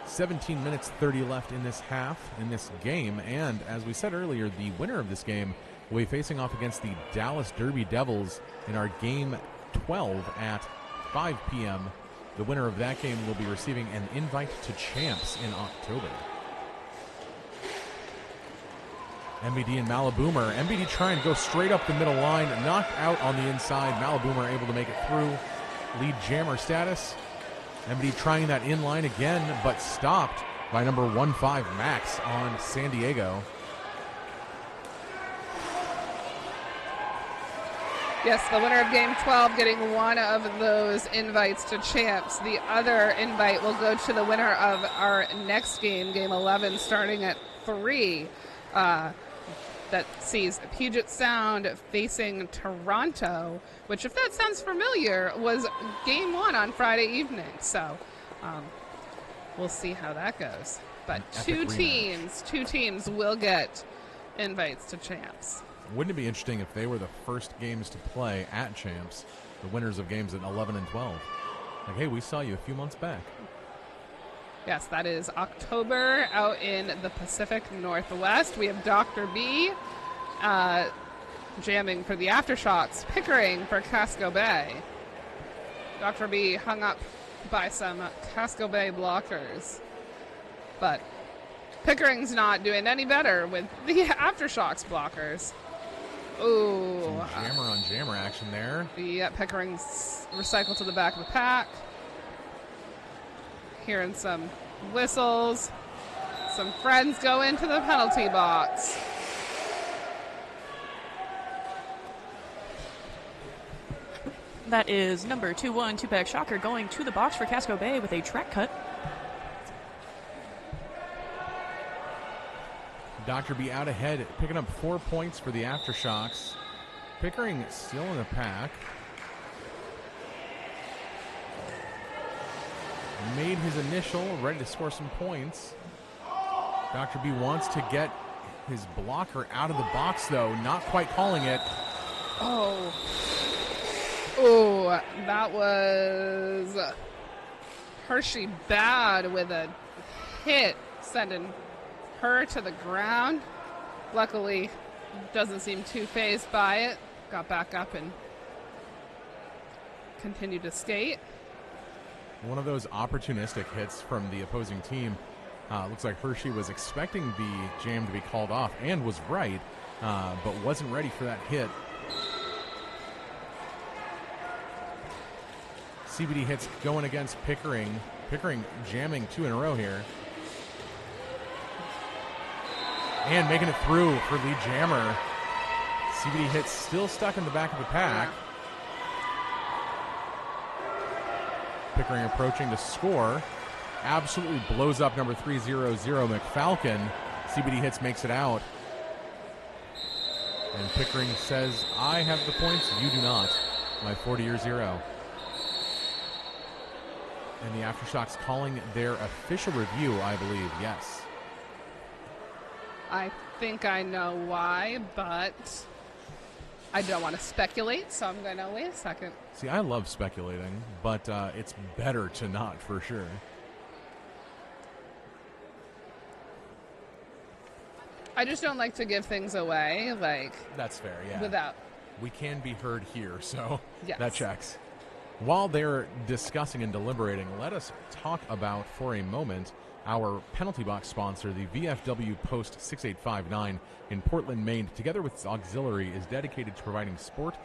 "17 minutes 30 left in this half, in this game, and as we said earlier, the winner of this game will be facing off against the Dallas Derby Devils in our game 12 at 5 p.m. The winner of that game will be receiving an invite to Champs in October. MBD and Malaboomer. MBD trying to go straight up the middle line, knocked out on the inside. Malaboomer able to make it through. Lead jammer status. MBD trying that in line again, but stopped by number 15 Max on San Diego. Yes, the winner of Game 12 getting one of those invites to Champs. The other invite will go to the winner of our next game, Game 11, starting at 3. That sees Puget Sound facing Toronto, which, if that sounds familiar, was Game 1 on Friday evening. So we'll see how that goes. But two teams will get invites to Champs. Wouldn't it be interesting if they were the first games to play at Champs, the winners of games at 11 and 12? Like, hey, we saw you a few months back. Yes, that is October out in the Pacific Northwest. We have Dr. B jamming for the Aftershocks, Pickering for Casco Bay. Dr. B hung up by some Casco Bay blockers. But Pickering's not doing any better with the Aftershocks blockers. Ooh. Some jammer on jammer action there. Yeah, Pickering's recycled to the back of the pack. Hearing some whistles. Some friends go into the penalty box. That is number 2-1 two-pack Shocker going to the box for Casco Bay with a track cut. Dr. B out ahead, picking up 4 points for the Aftershocks. Pickering still in the pack. Made his initial, ready to score some points. Dr. B wants to get his blocker out of the box, though. Not quite calling it. Oh. Oh, that was Hershey bad with a hit, sending her to the ground. Luckily, doesn't seem too fazed by it. Got back up and continued to skate. One of those opportunistic hits from the opposing team. Looks like Hershey was expecting the jam to be called off and was right, but wasn't ready for that hit. CBD hits going against Pickering. Pickering jamming 2 in a row here. And making it through for lead jammer. CBD hits still stuck in the back of the pack. Pickering approaching to score. Absolutely blows up number 300 McFalcon. CBD hits makes it out. And Pickering says, I have the points, you do not. My 40-0. And the Aftershocks calling their official review, I believe, yes. I think I know why, but I don't want to speculate, so I'm going to wait a second. See, I love speculating, but it's better to not, for sure. I just don't like to give things away, like... That's fair, yeah. Without... We can be heard here, so yes. That checks. While they're discussing and deliberating, let us talk about, for a moment, our penalty box sponsor, the VFW Post 6859 in Portland, Maine, together with its auxiliary, is dedicated to providing support,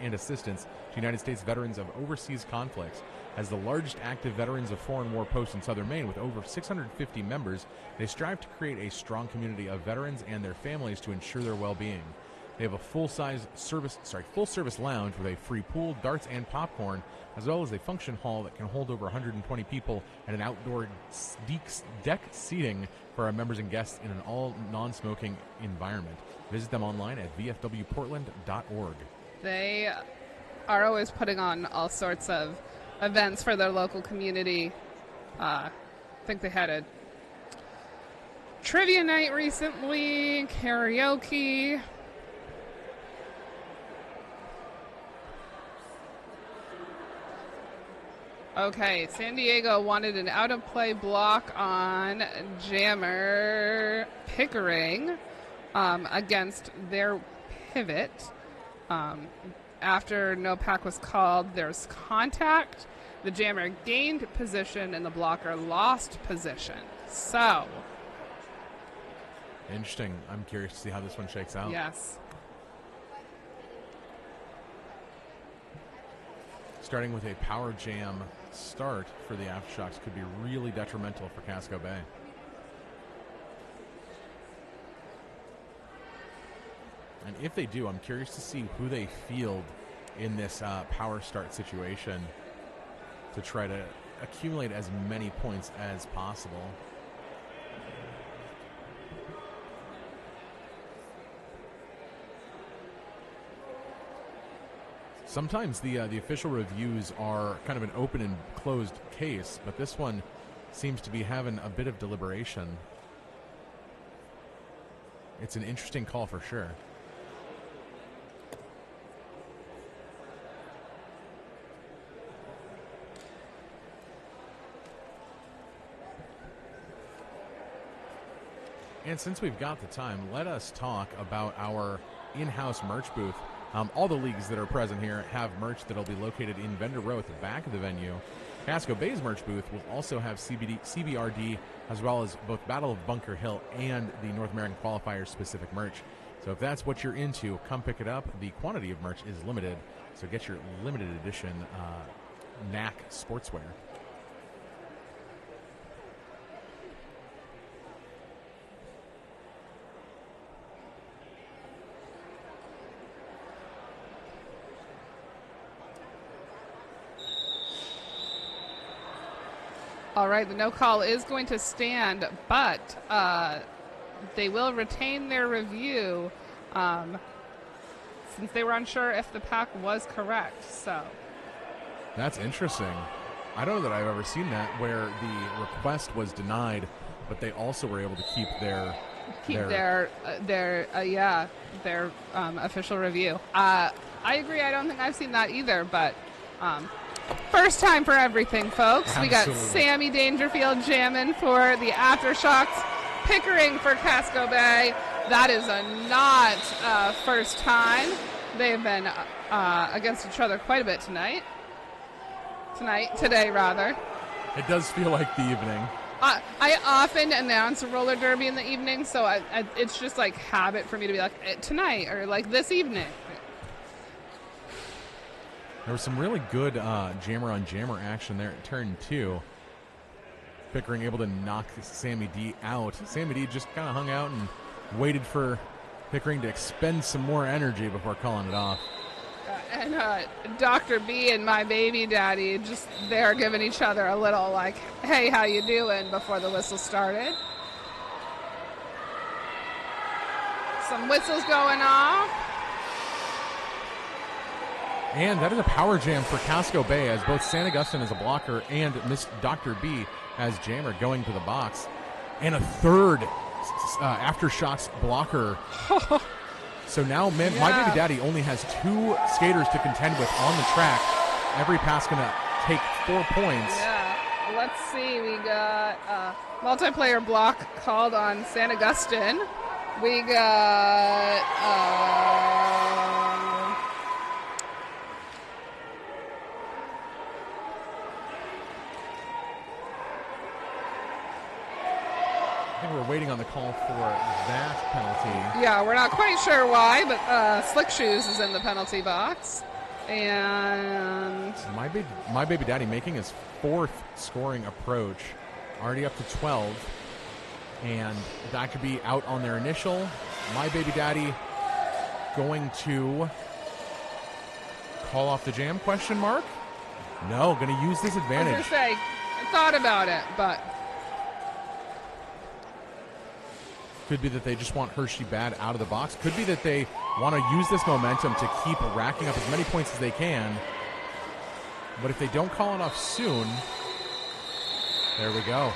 and assistance to United States veterans of overseas conflicts. As the largest active veterans of foreign war post in southern Maine with over 650 members, they strive to create a strong community of veterans and their families to ensure their well-being. They have a full service lounge with a free pool, darts, and popcorn, as well as a function hall that can hold over 120 people and an outdoor deck seating for our members and guests in an all non-smoking environment. Visit them online at vfwportland.org. They are always putting on all sorts of events for their local community. I think they had a trivia night recently, karaoke. Okay, San Diego wanted an out-of-play block on Jammer Pickering against their pivot. After no pack was called, there's contact. The Jammer gained position and the blocker lost position. So, interesting. I'm curious to see how this one shakes out. yes. Starting with a power jam start for the Aftershocks could be really detrimental for Casco Bay. And if they do, I'm curious to see who they field in this power start situation to try to accumulate as many points as possible. Sometimes the official reviews are kind of an open and closed case, but this one seems to be having a bit of deliberation. It's an interesting call for sure. And since we've got the time, let us talk about our in-house merch booth. All the leagues that are present here have merch that will be located in vendor row at the back of the venue. Casco Bay's merch booth will also have CBRD, as well as both Battle of Bunker Hill and the North American Qualifiers specific merch. So if that's what you're into, come pick it up. The quantity of merch is limited, so get your limited edition NAQ sportswear. All right, the no call is going to stand, but they will retain their review since they were unsure if the pack was correct. So that's interesting. I don't know that I've ever seen that where the request was denied, but they also were able to keep their official review. I agree. I don't think I've seen that either, but. First time for everything, folks. Absolutely. We got Sammy Dangerfield jamming for the Aftershocks, Pickering for Casco Bay. That is not first time. They've been against each other quite a bit today rather. It does feel like the evening. I often announce a roller derby in the evening, so it's just like habit for me to be like tonight or like this evening. There was some really good jammer-on-jammer action there at turn 2. Pickering able to knock Sammy D out. Sammy D just kind of hung out and waited for Pickering to expend some more energy before calling it off. And Dr. B and my baby daddy just there giving each other a little like, hey, how you doing, before the whistle started. Some whistles going off. And that is a power jam for Casco Bay, as both San Agustin as a blocker and Miss Dr. B as jammer going to the box. And a third Aftershocks blocker. So now My Baby Daddy only has 2 skaters to contend with on the track. Every pass going to take 4 points. Yeah. Let's see. We got multiplayer block called on San Agustin. We got... I think we're waiting on the call for that penalty. Yeah, we're not quite sure why, but Slick Shoes is in the penalty box. And My Baby Daddy making his 4th scoring approach, already up to 12. And Dr. B out on their initial. My Baby Daddy going to call off the jam, question mark? No, going to use this I advantage. was going to say, I thought about it, but Could be that they just want Hershey Bad out of the box. Could be that they want to use this momentum to keep racking up as many points as they can. But if they don't call it off soon, there we go.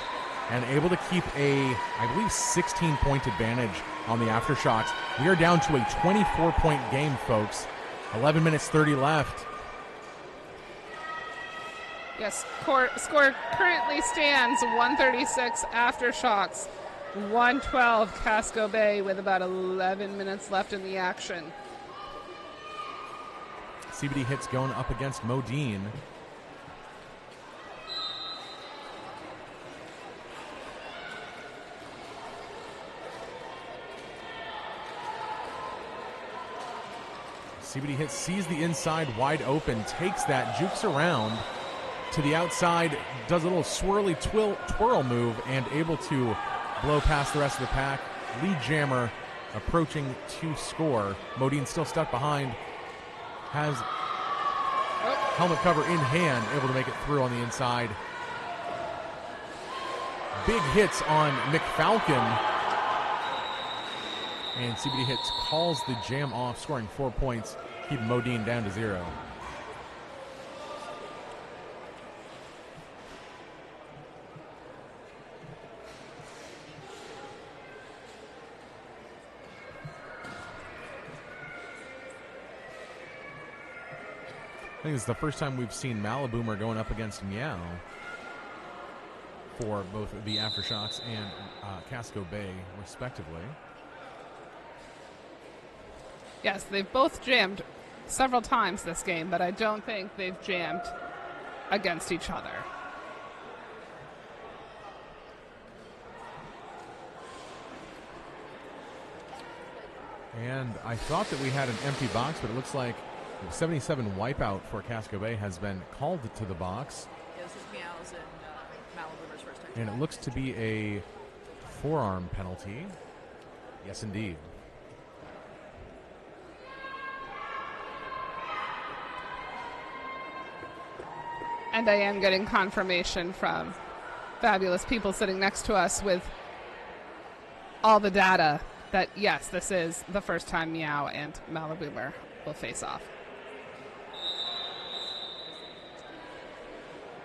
And able to keep a, I believe, 16-point advantage on the Aftershocks. We are down to a 24-point game, folks. 11 minutes 30 left. yes, score currently stands 136 Aftershocks, 112 Casco Bay with about 11 minutes left in the action. CBD Hits going up against Modine. CBD Hits sees the inside wide open, takes that, jukes around to the outside, does a little swirly twirl move, and able to blow past the rest of the pack. Lead jammer approaching to score. Modine still stuck behind. Has helmet cover in hand, able to make it through on the inside. Big hits on McFalcon. And CBD Hits calls the jam off, scoring 4 points, keeping Modine down to 0. I think it's the first time we've seen Malaboomer going up against Meow for both the Aftershocks and Casco Bay, respectively. Yes, they've both jammed several times this game, but I don't think they've jammed against each other. And I thought that we had an empty box, but it looks like 77 wipeout for Casco Bay has been called to the box. Yeah, this is Meow's and Malaboomer's first time. And it looks to be a forearm penalty. Yes, indeed. And I am getting confirmation from fabulous people sitting next to us with all the data that, yes, this is the first time Meow and Malaboomer will face off.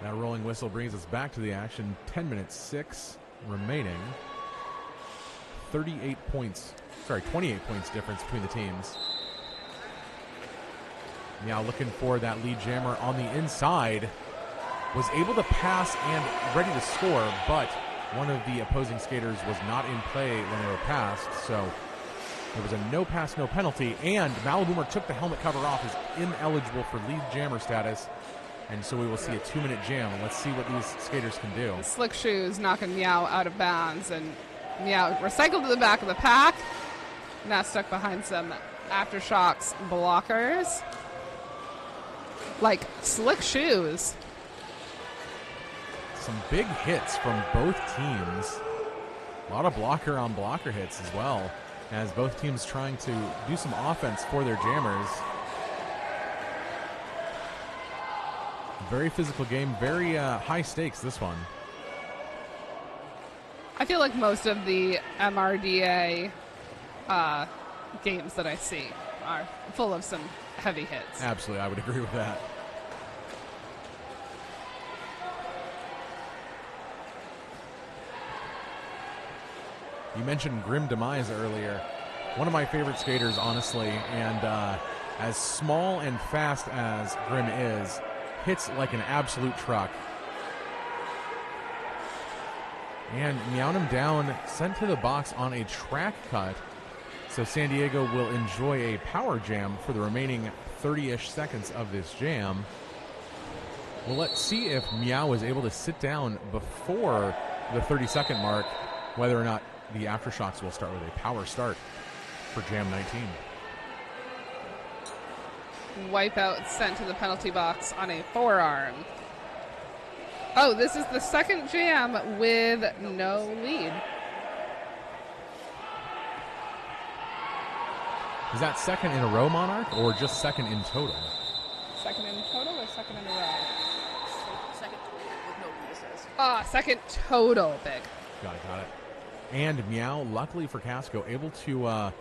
That rolling whistle brings us back to the action. 10 minutes 6 remaining. 28 points difference between the teams. Meow looking for that lead jammer on the inside. Was able to pass and ready to score, but one of the opposing skaters was not in play when they were passed, so there was a no pass, no penalty, and Malaboomer took the helmet cover off, is ineligible for lead jammer status, and so we will see a 2-minute jam. Let's see what these skaters can do. Slick Shoes knocking Meow out of bounds, and Meow recycled to the back of the pack. Now stuck behind some Aftershocks blockers. Like Slick Shoes. Some big hits from both teams. A lot of blocker on blocker hits as well, as both teams trying to do some offense for their jammers. Very physical game, very high stakes, this one. I feel like most of the MRDA games that I see are full of some heavy hits. Absolutely, I would agree with that. You mentioned Grim Demise earlier. One of my favorite skaters, honestly, and as small and fast as Grim is, hits like an absolute truck. And meowing him down, sent to the box on a track cut. So San Diego will enjoy a power jam for the remaining 30-ish seconds of this jam. Well, let's see if Meow is able to sit down before the 30-second mark, whether or not the Aftershocks will start with a power start for Jam 19. Wipeout sent to the penalty box on a forearm. Oh, this is the second jam with no lead. Is that second in a row, Monarch, or just second in total? Second in total or second in a row? Second with no misses. Second total, big. Got it. And Meow, luckily for Casco, able to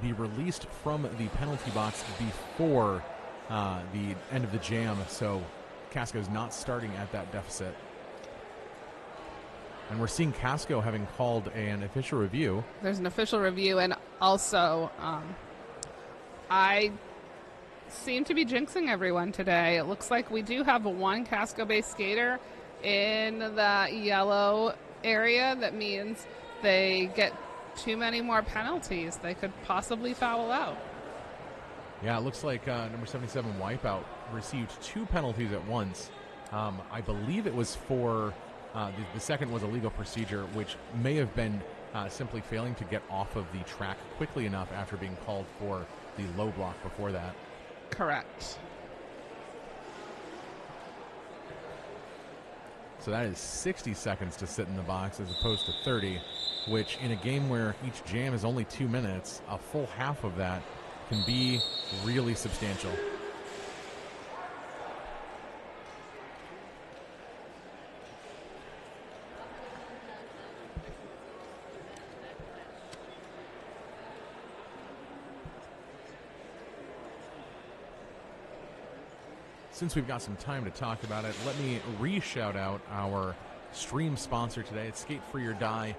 be released from the penalty box before the end of the jam, so Casco's not starting at that deficit. And we're seeing Casco having called an official review. There's an official review, and also I seem to be jinxing everyone today. It looks like we do have one Casco-based skater in the yellow area. That means they get too many more penalties. They could possibly foul out. Yeah, it looks like number 77, Wipeout, received 2 penalties at once. I believe it was for... the second was a legal procedure, which may have been simply failing to get off of the track quickly enough after being called for the low block before that. Correct. So that is 60 seconds to sit in the box as opposed to 30, which in a game where each jam is only 2 minutes, a full half of that can be really substantial. Since we've got some time to talk about it, let me re-shout out our stream sponsor today. It's Skate Free or Die,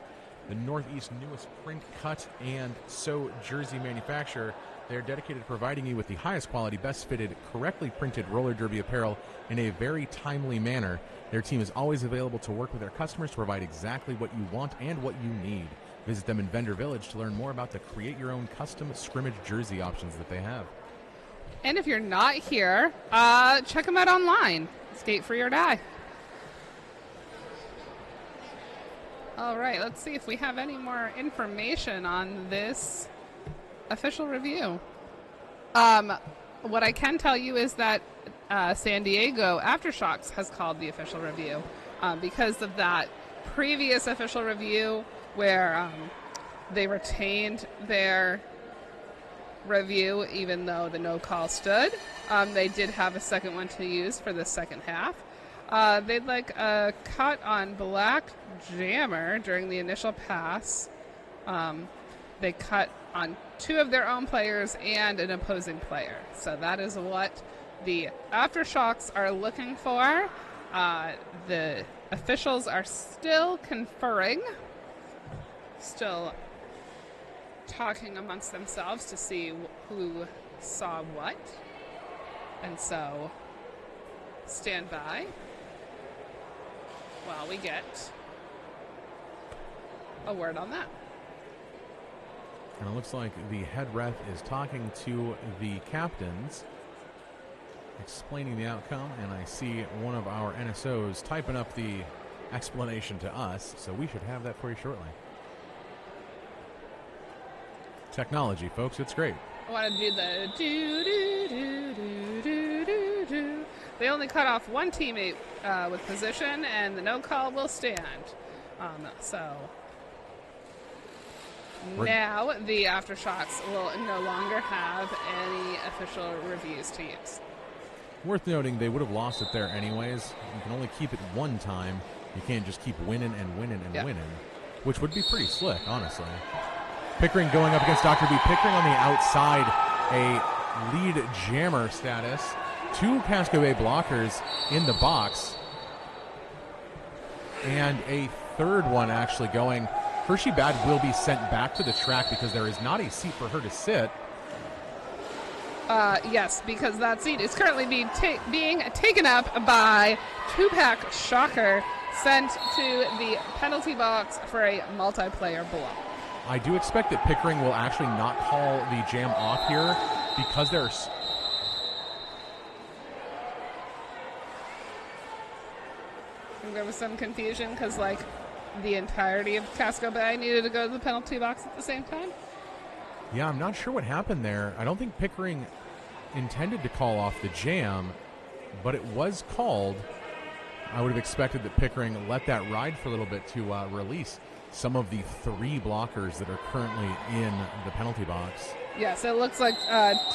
the Northeast's newest print, cut, and sew jersey manufacturer. They're dedicated to providing you with the highest quality, best fitted, correctly printed roller derby apparel in a very timely manner. Their team is always available to work with their customers to provide exactly what you want and what you need. Visit them in Vendor Village to learn more about the create your own custom scrimmage jersey options that they have. And if you're not here, check them out online. Skate Free or Die. All right, let's see if we have any more information on this official review. What I can tell you is that San Diego Aftershocks has called the official review because of that previous official review where they retained their review even though the no call stood. They did have a second one to use for the second half. They'd like a cut on Black Jammer during the initial pass. They cut on 2 of their own players and an opposing player. So that is what the Aftershocks are looking for. The officials are still conferring, still talking amongst themselves to see who saw what. And so stand by while we get a word on that. And it looks like the head ref is talking to the captains, explaining the outcome, and I see one of our NSOs typing up the explanation to us, so we should have that for you shortly. Technology, folks, it's great. I want to do the do. They only cut off one teammate with position, and the no call will stand. Now the Aftershocks will no longer have any official reviews to use. Worth noting, they would have lost it there anyways. You can only keep it one time. You can't just keep winning and winning and winning, which would be pretty slick, honestly. Pickering going up against Dr. B. Pickering on the outside, a lead jammer status. 2 Casco Bay blockers in the box. And a third one actually going. Hershey Bad will be sent back to the track because there is not a seat for her to sit. Yes, because that seat is currently being taken up by Tupac Shocker, sent to the penalty box for a multiplayer block. I do expect that Pickering will actually not call the jam off here because there's... I think there was some confusion because, like, the entirety of Casco Bay needed to go to the penalty box at the same time. Yeah, I'm not sure what happened there. I don't think Pickering intended to call off the jam, but it was called. I would have expected that Pickering let that ride for a little bit to release. some of the 3 blockers that are currently in the penalty box. Yes, it looks like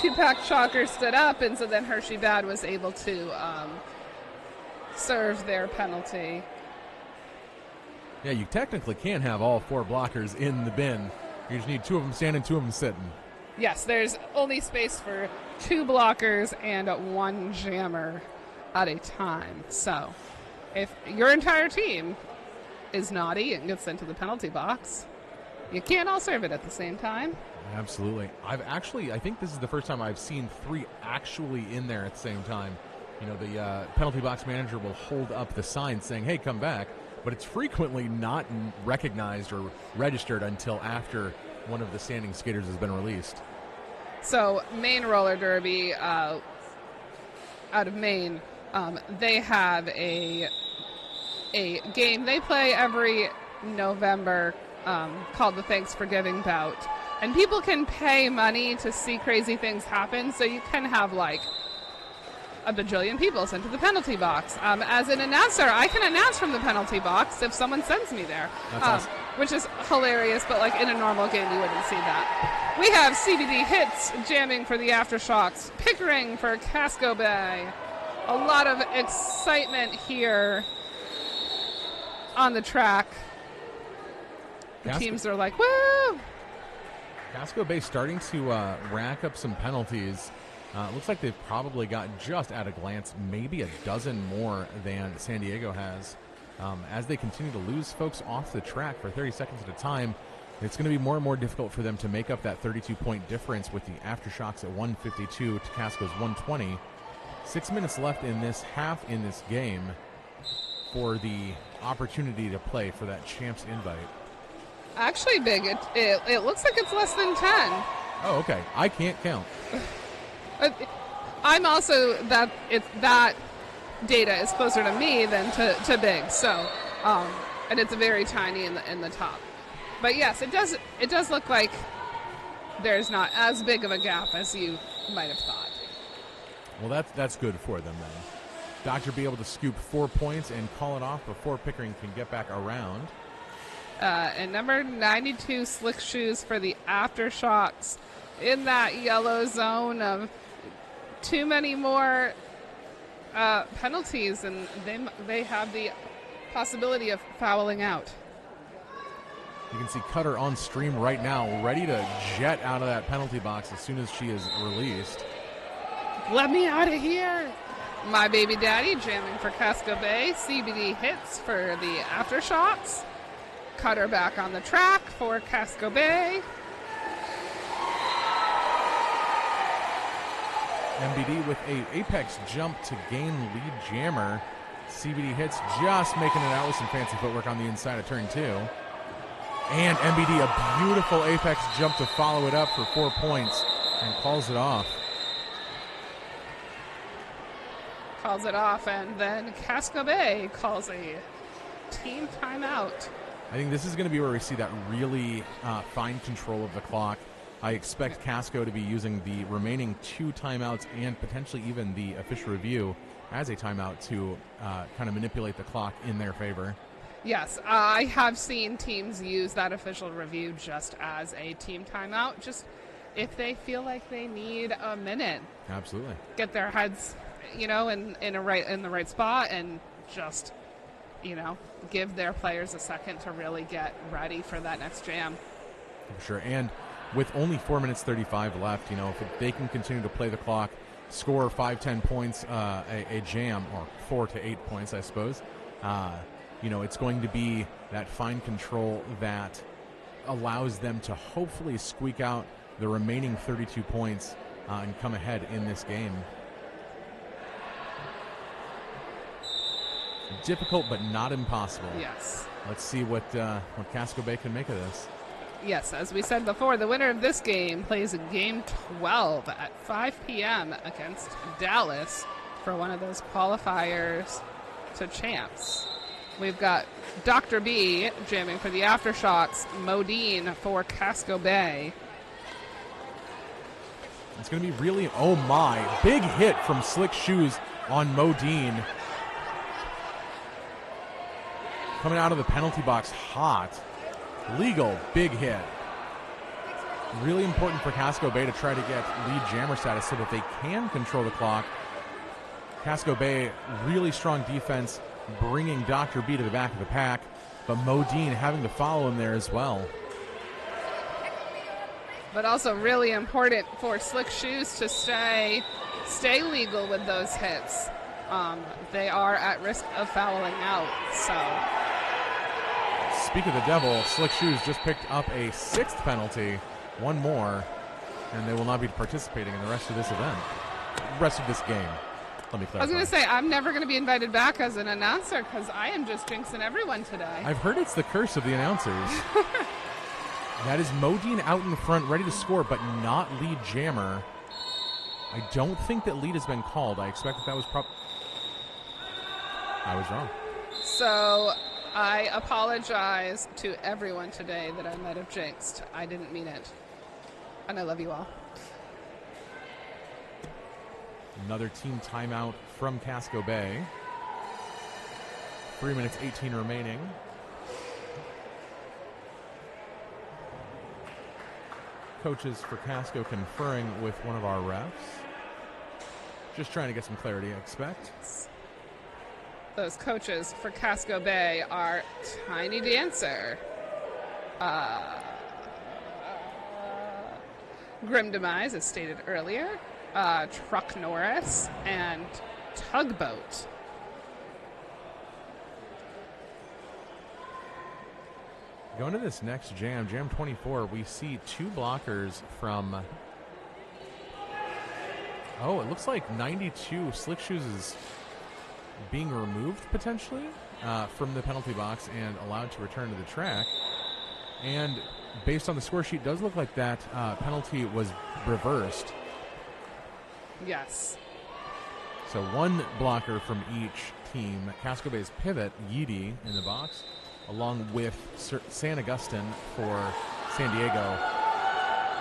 two-pack Shocker stood up, and so then Hershey Bad was able to serve their penalty. Yeah, you technically can't have all 4 blockers in the bin. You just need 2 of them standing, 2 of them sitting. Yes, there's only space for 2 blockers and 1 jammer at a time. So if your entire team is naughty and gets sent to the penalty box, you can't all serve it at the same time. Absolutely. I think this is the first time I've seen 3 actually in there at the same time. You know, the penalty box manager will hold up the sign saying, hey, come back, but it's frequently not recognized or registered until after one of the standing skaters has been released. So Maine Roller Derby out of Maine, they have a game they play every November called the Thanks for Giving Bout. And people can pay money to see crazy things happen, so you can have like a bajillion people sent to the penalty box. As an announcer, I can announce from the penalty box if someone sends me there, awesome. Which is hilarious, but like in a normal game, you wouldn't see that. We have CBD Hits jamming for the Aftershocks, Pickering for Casco Bay. A lot of excitement here on the track. The teams are like, woo! Casco Bay starting to rack up some penalties. Looks like they've probably got, just at a glance, maybe a dozen more than San Diego has. As they continue to lose folks off the track for 30 seconds at a time, it's going to be more and more difficult for them to make up that 32-point difference with the Aftershocks at 152 to Casco's 120. 6 minutes left in this half in this game for the opportunity to play for that champ's invite. Actually, Big, it looks like it's less than 10. Oh, okay. I can't count. I'm also that data is closer to me than to Big. So, and it's very tiny in the top. But yes, it does look like there's not as big of a gap as you might have thought. Well, that's good for them then. Doctor be able to scoop 4 points and call it off before Pickering can get back around. And number 92, Slick Shoes for the Aftershocks in that yellow zone of too many more penalties, and they have the possibility of fouling out. You can see Cutter on stream right now, ready to jet out of that penalty box as soon as she is released. Let me out of here. My Baby Daddy jamming for Casco Bay. CBD Hits for the Aftershocks. Cutter back on the track for Casco Bay. MBD with a apex jump to gain lead jammer. CBD Hits just making it out with some fancy footwork on the inside of turn 2. And MBD a beautiful apex jump to follow it up for 4 points and calls it off. Calls it off, and then Casco Bay calls a team timeout. I think this is going to be where we see that really fine control of the clock. I expect Casco to be using the remaining 2 timeouts and potentially even the official review as a timeout to kind of manipulate the clock in their favor. Yes, I have seen teams use that official review just as a team timeout, just if they feel like they need a minute. Absolutely. Get their heads, in the right spot, and just, give their players a second to really get ready for that next jam. For sure. And with only 4 minutes 35 left, if they can continue to play the clock, score 5-10 points a jam, or 4 to 8 points, I suppose, it's going to be that fine control that allows them to hopefully squeak out the remaining 32 points and come ahead in this game. Difficult, but not impossible. Yes. Let's see what Casco Bay can make of this. Yes, as we said before, the winner of this game plays Game 12 at 5 p.m. against Dallas for one of those qualifiers to champs. We've got Dr. B jamming for the Aftershocks, Modine for Casco Bay. It's going to be really, oh my, big hit from Slick Shoes on Modine. Coming out of the penalty box hot. Legal, big hit. Really important for Casco Bay to try to get lead jammer status so that they can control the clock. Casco Bay, really strong defense, bringing Dr. B to the back of the pack, but Modine having to follow him there as well. But also really important for Slick Shoes to stay legal with those hits. They are at risk of fouling out, so. Speak of the devil, Slick Shoes just picked up a 6th penalty, one more, and they will not be participating in the rest of this event, rest of this game. Let me clarify. I was going to say, I'm never going to be invited back as an announcer because I am just jinxing everyone today. I've heard it's the curse of the announcers. That is Modine out in front, ready to score, but not lead jammer. I don't think that lead has been called. I expect that was I was wrong. So I apologize to everyone today that I might have jinxed. I didn't mean it. And I love you all. Another team timeout from Casco Bay. 3 minutes 18 remaining. Coaches for Casco conferring with one of our refs. Just trying to get some clarity, I expect. Those coaches for Casco Bay are Tiny Dancer, Grim Demise, as stated earlier, Truck Norris, and Tugboat. Going to this next jam, Jam 24, we see 2 blockers from, it looks like 92 Slick Shoes is being removed potentially from the penalty box and allowed to return to the track. And based on the score sheet, does look like that penalty was reversed. Yes. So 1 blocker from each team. Casco Bay's Pivot, Yeedy in the box, along with San Augustine for San Diego.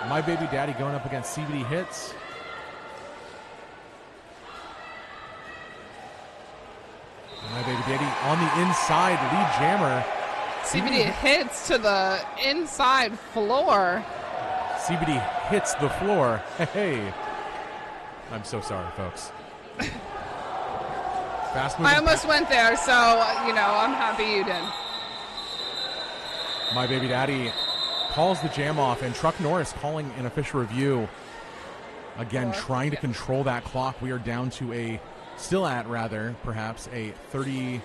My Baby Daddy going up against CBD Hits. My Baby Daddy on the inside, lead jammer. CBD hits to the inside floor. CBD hits the floor. Hey. I'm so sorry, folks. Fast moving. I almost went there, so, I'm happy you did. My Baby Daddy calls the jam off, and Truck Norris calling an official review. Again, trying to control that clock. We are down to perhaps a 30.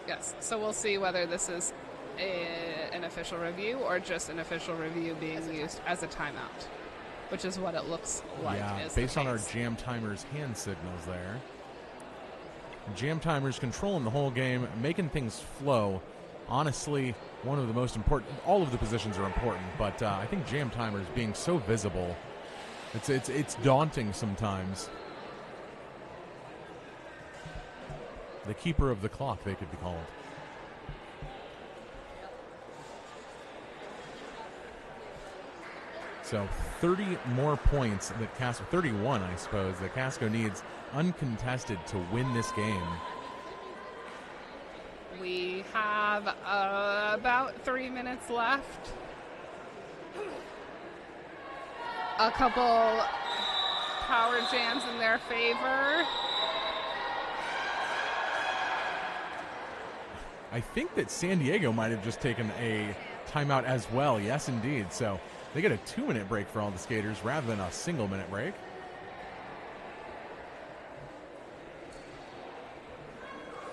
Yes, so we'll see whether this is an official review or just an official review being used as a timeout, which is what it looks like. Yeah, based on our jam timers hand signals there. Jam timers controlling the whole game, making things flow. Honestly, one of the most important, all of the positions are important, but I think jam timers being so visible, it's daunting sometimes. The keeper of the clock, they could be called. So 30 more points that Casco, 31 I suppose, that Casco needs uncontested to win this game. We have about 3 minutes left. A couple power jams in their favor. I think that San Diego might have just taken a timeout as well. Yes, indeed. So they get a 2-minute break for all the skaters rather than a single-minute break.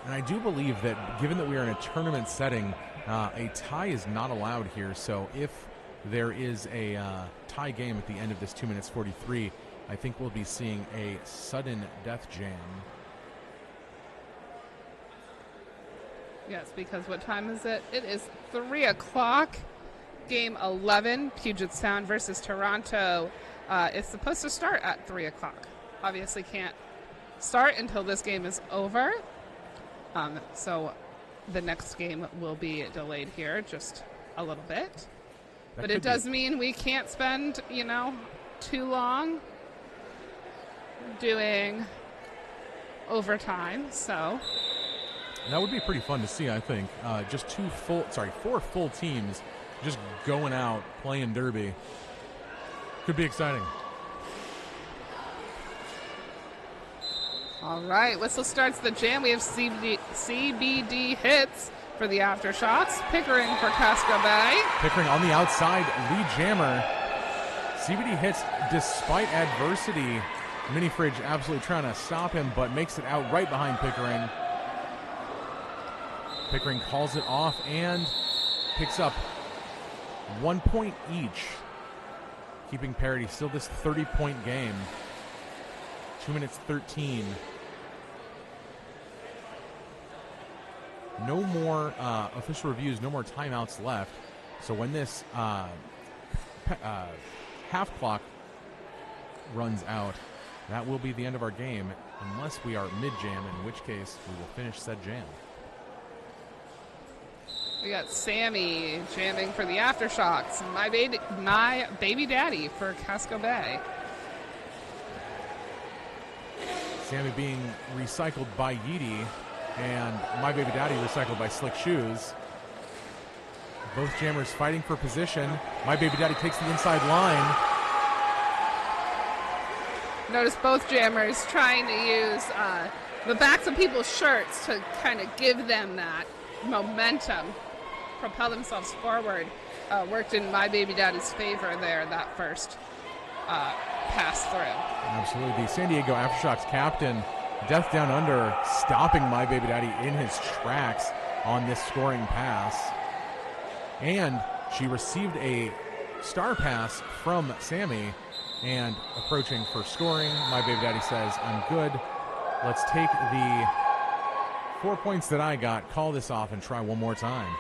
And I do believe that given that we are in a tournament setting, a tie is not allowed here. So if there is a tie game at the end of this 2 minutes 43, I think we'll be seeing a sudden death jam. Yes, because what time is it? It is 3 o'clock. Game 11, Puget Sound versus Toronto. It's supposed to start at 3 o'clock. Obviously can't start until this game is over. So the next game will be delayed here just a little bit. But it does mean we can't spend, too long doing overtime. So That would be pretty fun to see, I think. Just four full teams just going out, playing derby. Could be exciting. All right, whistle starts the jam. We have CBD hits for the Aftershocks. Pickering for Casco Bay. Pickering on the outside, lead jammer. CBD hits despite adversity. Mini Fridge absolutely trying to stop him, but makes it out right behind Pickering. Pickering calls it off and picks up 1 point each, keeping parity. Still this 30-point game. 2 minutes 13. No more official reviews, no more timeouts left. So when this half clock runs out, that will be the end of our game, unless we are mid-jam, in which case we will finish said jam. We got Sammy jamming for the Aftershocks. My baby daddy for Casco Bay. Sammy being recycled by Yeedy, and My Baby Daddy recycled by Slick Shoes. Both jammers fighting for position. My Baby Daddy takes the inside line. Notice both jammers trying to use the backs of people's shirts to kind of give them that momentum, propel themselves forward. Worked in My Baby Daddy's favor there, that first pass through. Absolutely. The San Diego Aftershocks captain, Death Down Under, stopping My Baby Daddy in his tracks on this scoring pass. And she received a star pass from Sammy and approaching for scoring. My Baby Daddy says, I'm good. Let's take the 4 points that I got, call this off, and try one more time.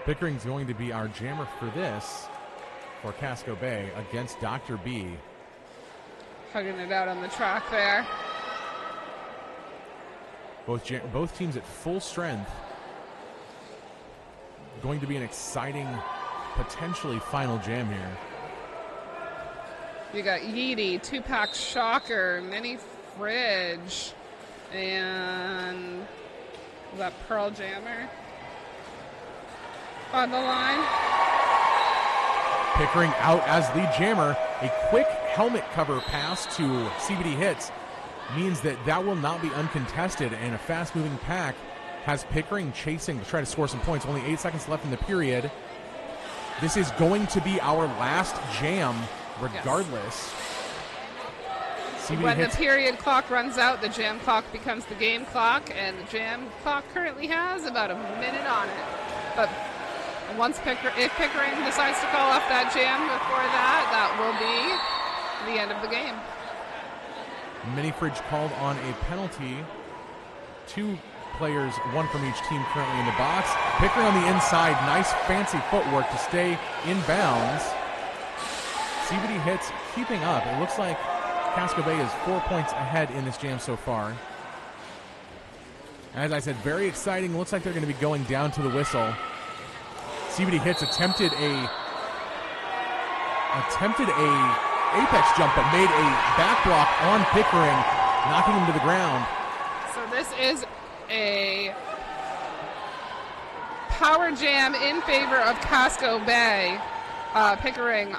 Pickering's going to be our jammer for this for Casco Bay against Dr. B. Hugging it out on the track there. Both teams at full strength. Going to be an exciting, potentially final jam here. You got Yeedy, 2-pack Shocker, Mini Fridge, and that Pearl Jammer on the line. Pickering out as lead jammer. A quick helmet cover pass to CBD Hits means that will not be uncontested, and a fast-moving pack has Pickering chasing to try to score some points. Only 8 seconds left in the period. This is going to be our last jam regardless. Yes. CBD When Hits. the period clock runs out, the jam clock becomes the game clock, and the jam clock currently has about a minute on it. But if Pickering decides to call off that jam before that will be the end of the game. Mini Fridge called on a penalty. 2 players, 1 from each team currently in the box. Pickering on the inside, nice fancy footwork to stay in bounds. CBD Hits keeping up. It looks like Casco Bay is 4 points ahead in this jam so far. As I said, very exciting. Looks like they're going to be going down to the whistle. CBD Hits attempted a apex jump, but made a back block on Pickering, knocking him to the ground. So this is a power jam in favor of Casco Bay. Pickering,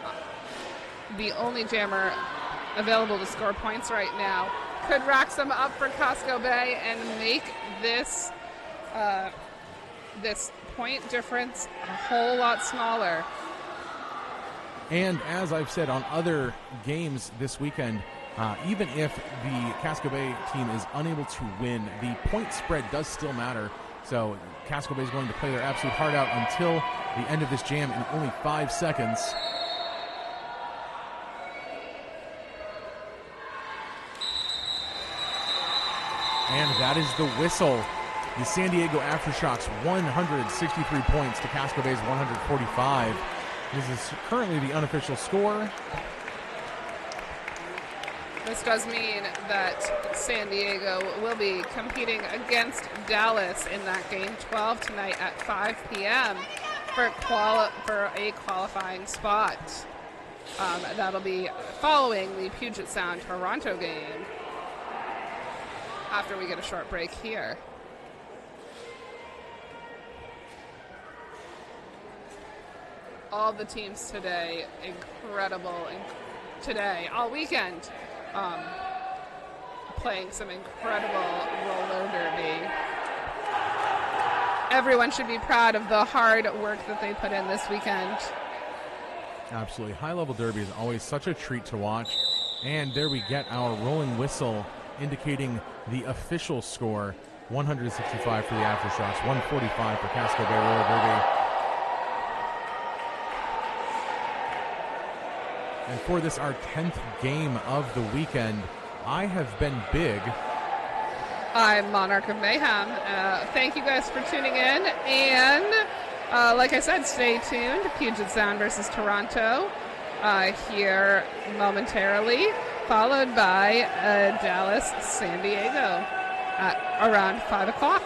the only jammer available to score points right now, could rack some up for Casco Bay and make this this point difference a whole lot smaller. And as I've said on other games this weekend, even if the Casco Bay team is unable to win, the point spread does still matter. So Casco Bay is going to play their absolute heart out until the end of this jam in only 5 seconds. And that is the whistle. The San Diego Aftershocks 163 points to Casco Bay's 145. This is currently the unofficial score. This does mean that San Diego will be competing against Dallas in that game 12 tonight at 5 p.m. for a qualifying spot. That'll be following the Puget Sound Toronto game after we get a short break here. all the teams today, incredible. Today, all weekend, playing some incredible roller derby. Everyone should be proud of the hard work that they put in this weekend. Absolutely. High-level derby is always such a treat to watch. And there we get our rolling whistle indicating the official score. 165 for the Aftershocks, 145 for Casco Bay Roller Derby. And for this, our 10th game of the weekend, I have been big. I'm Monarch of Mayhem. Thank you guys for tuning in. And like I said, stay tuned. Puget Sound versus Toronto here momentarily, followed by Dallas, San Diego at around 5 o'clock.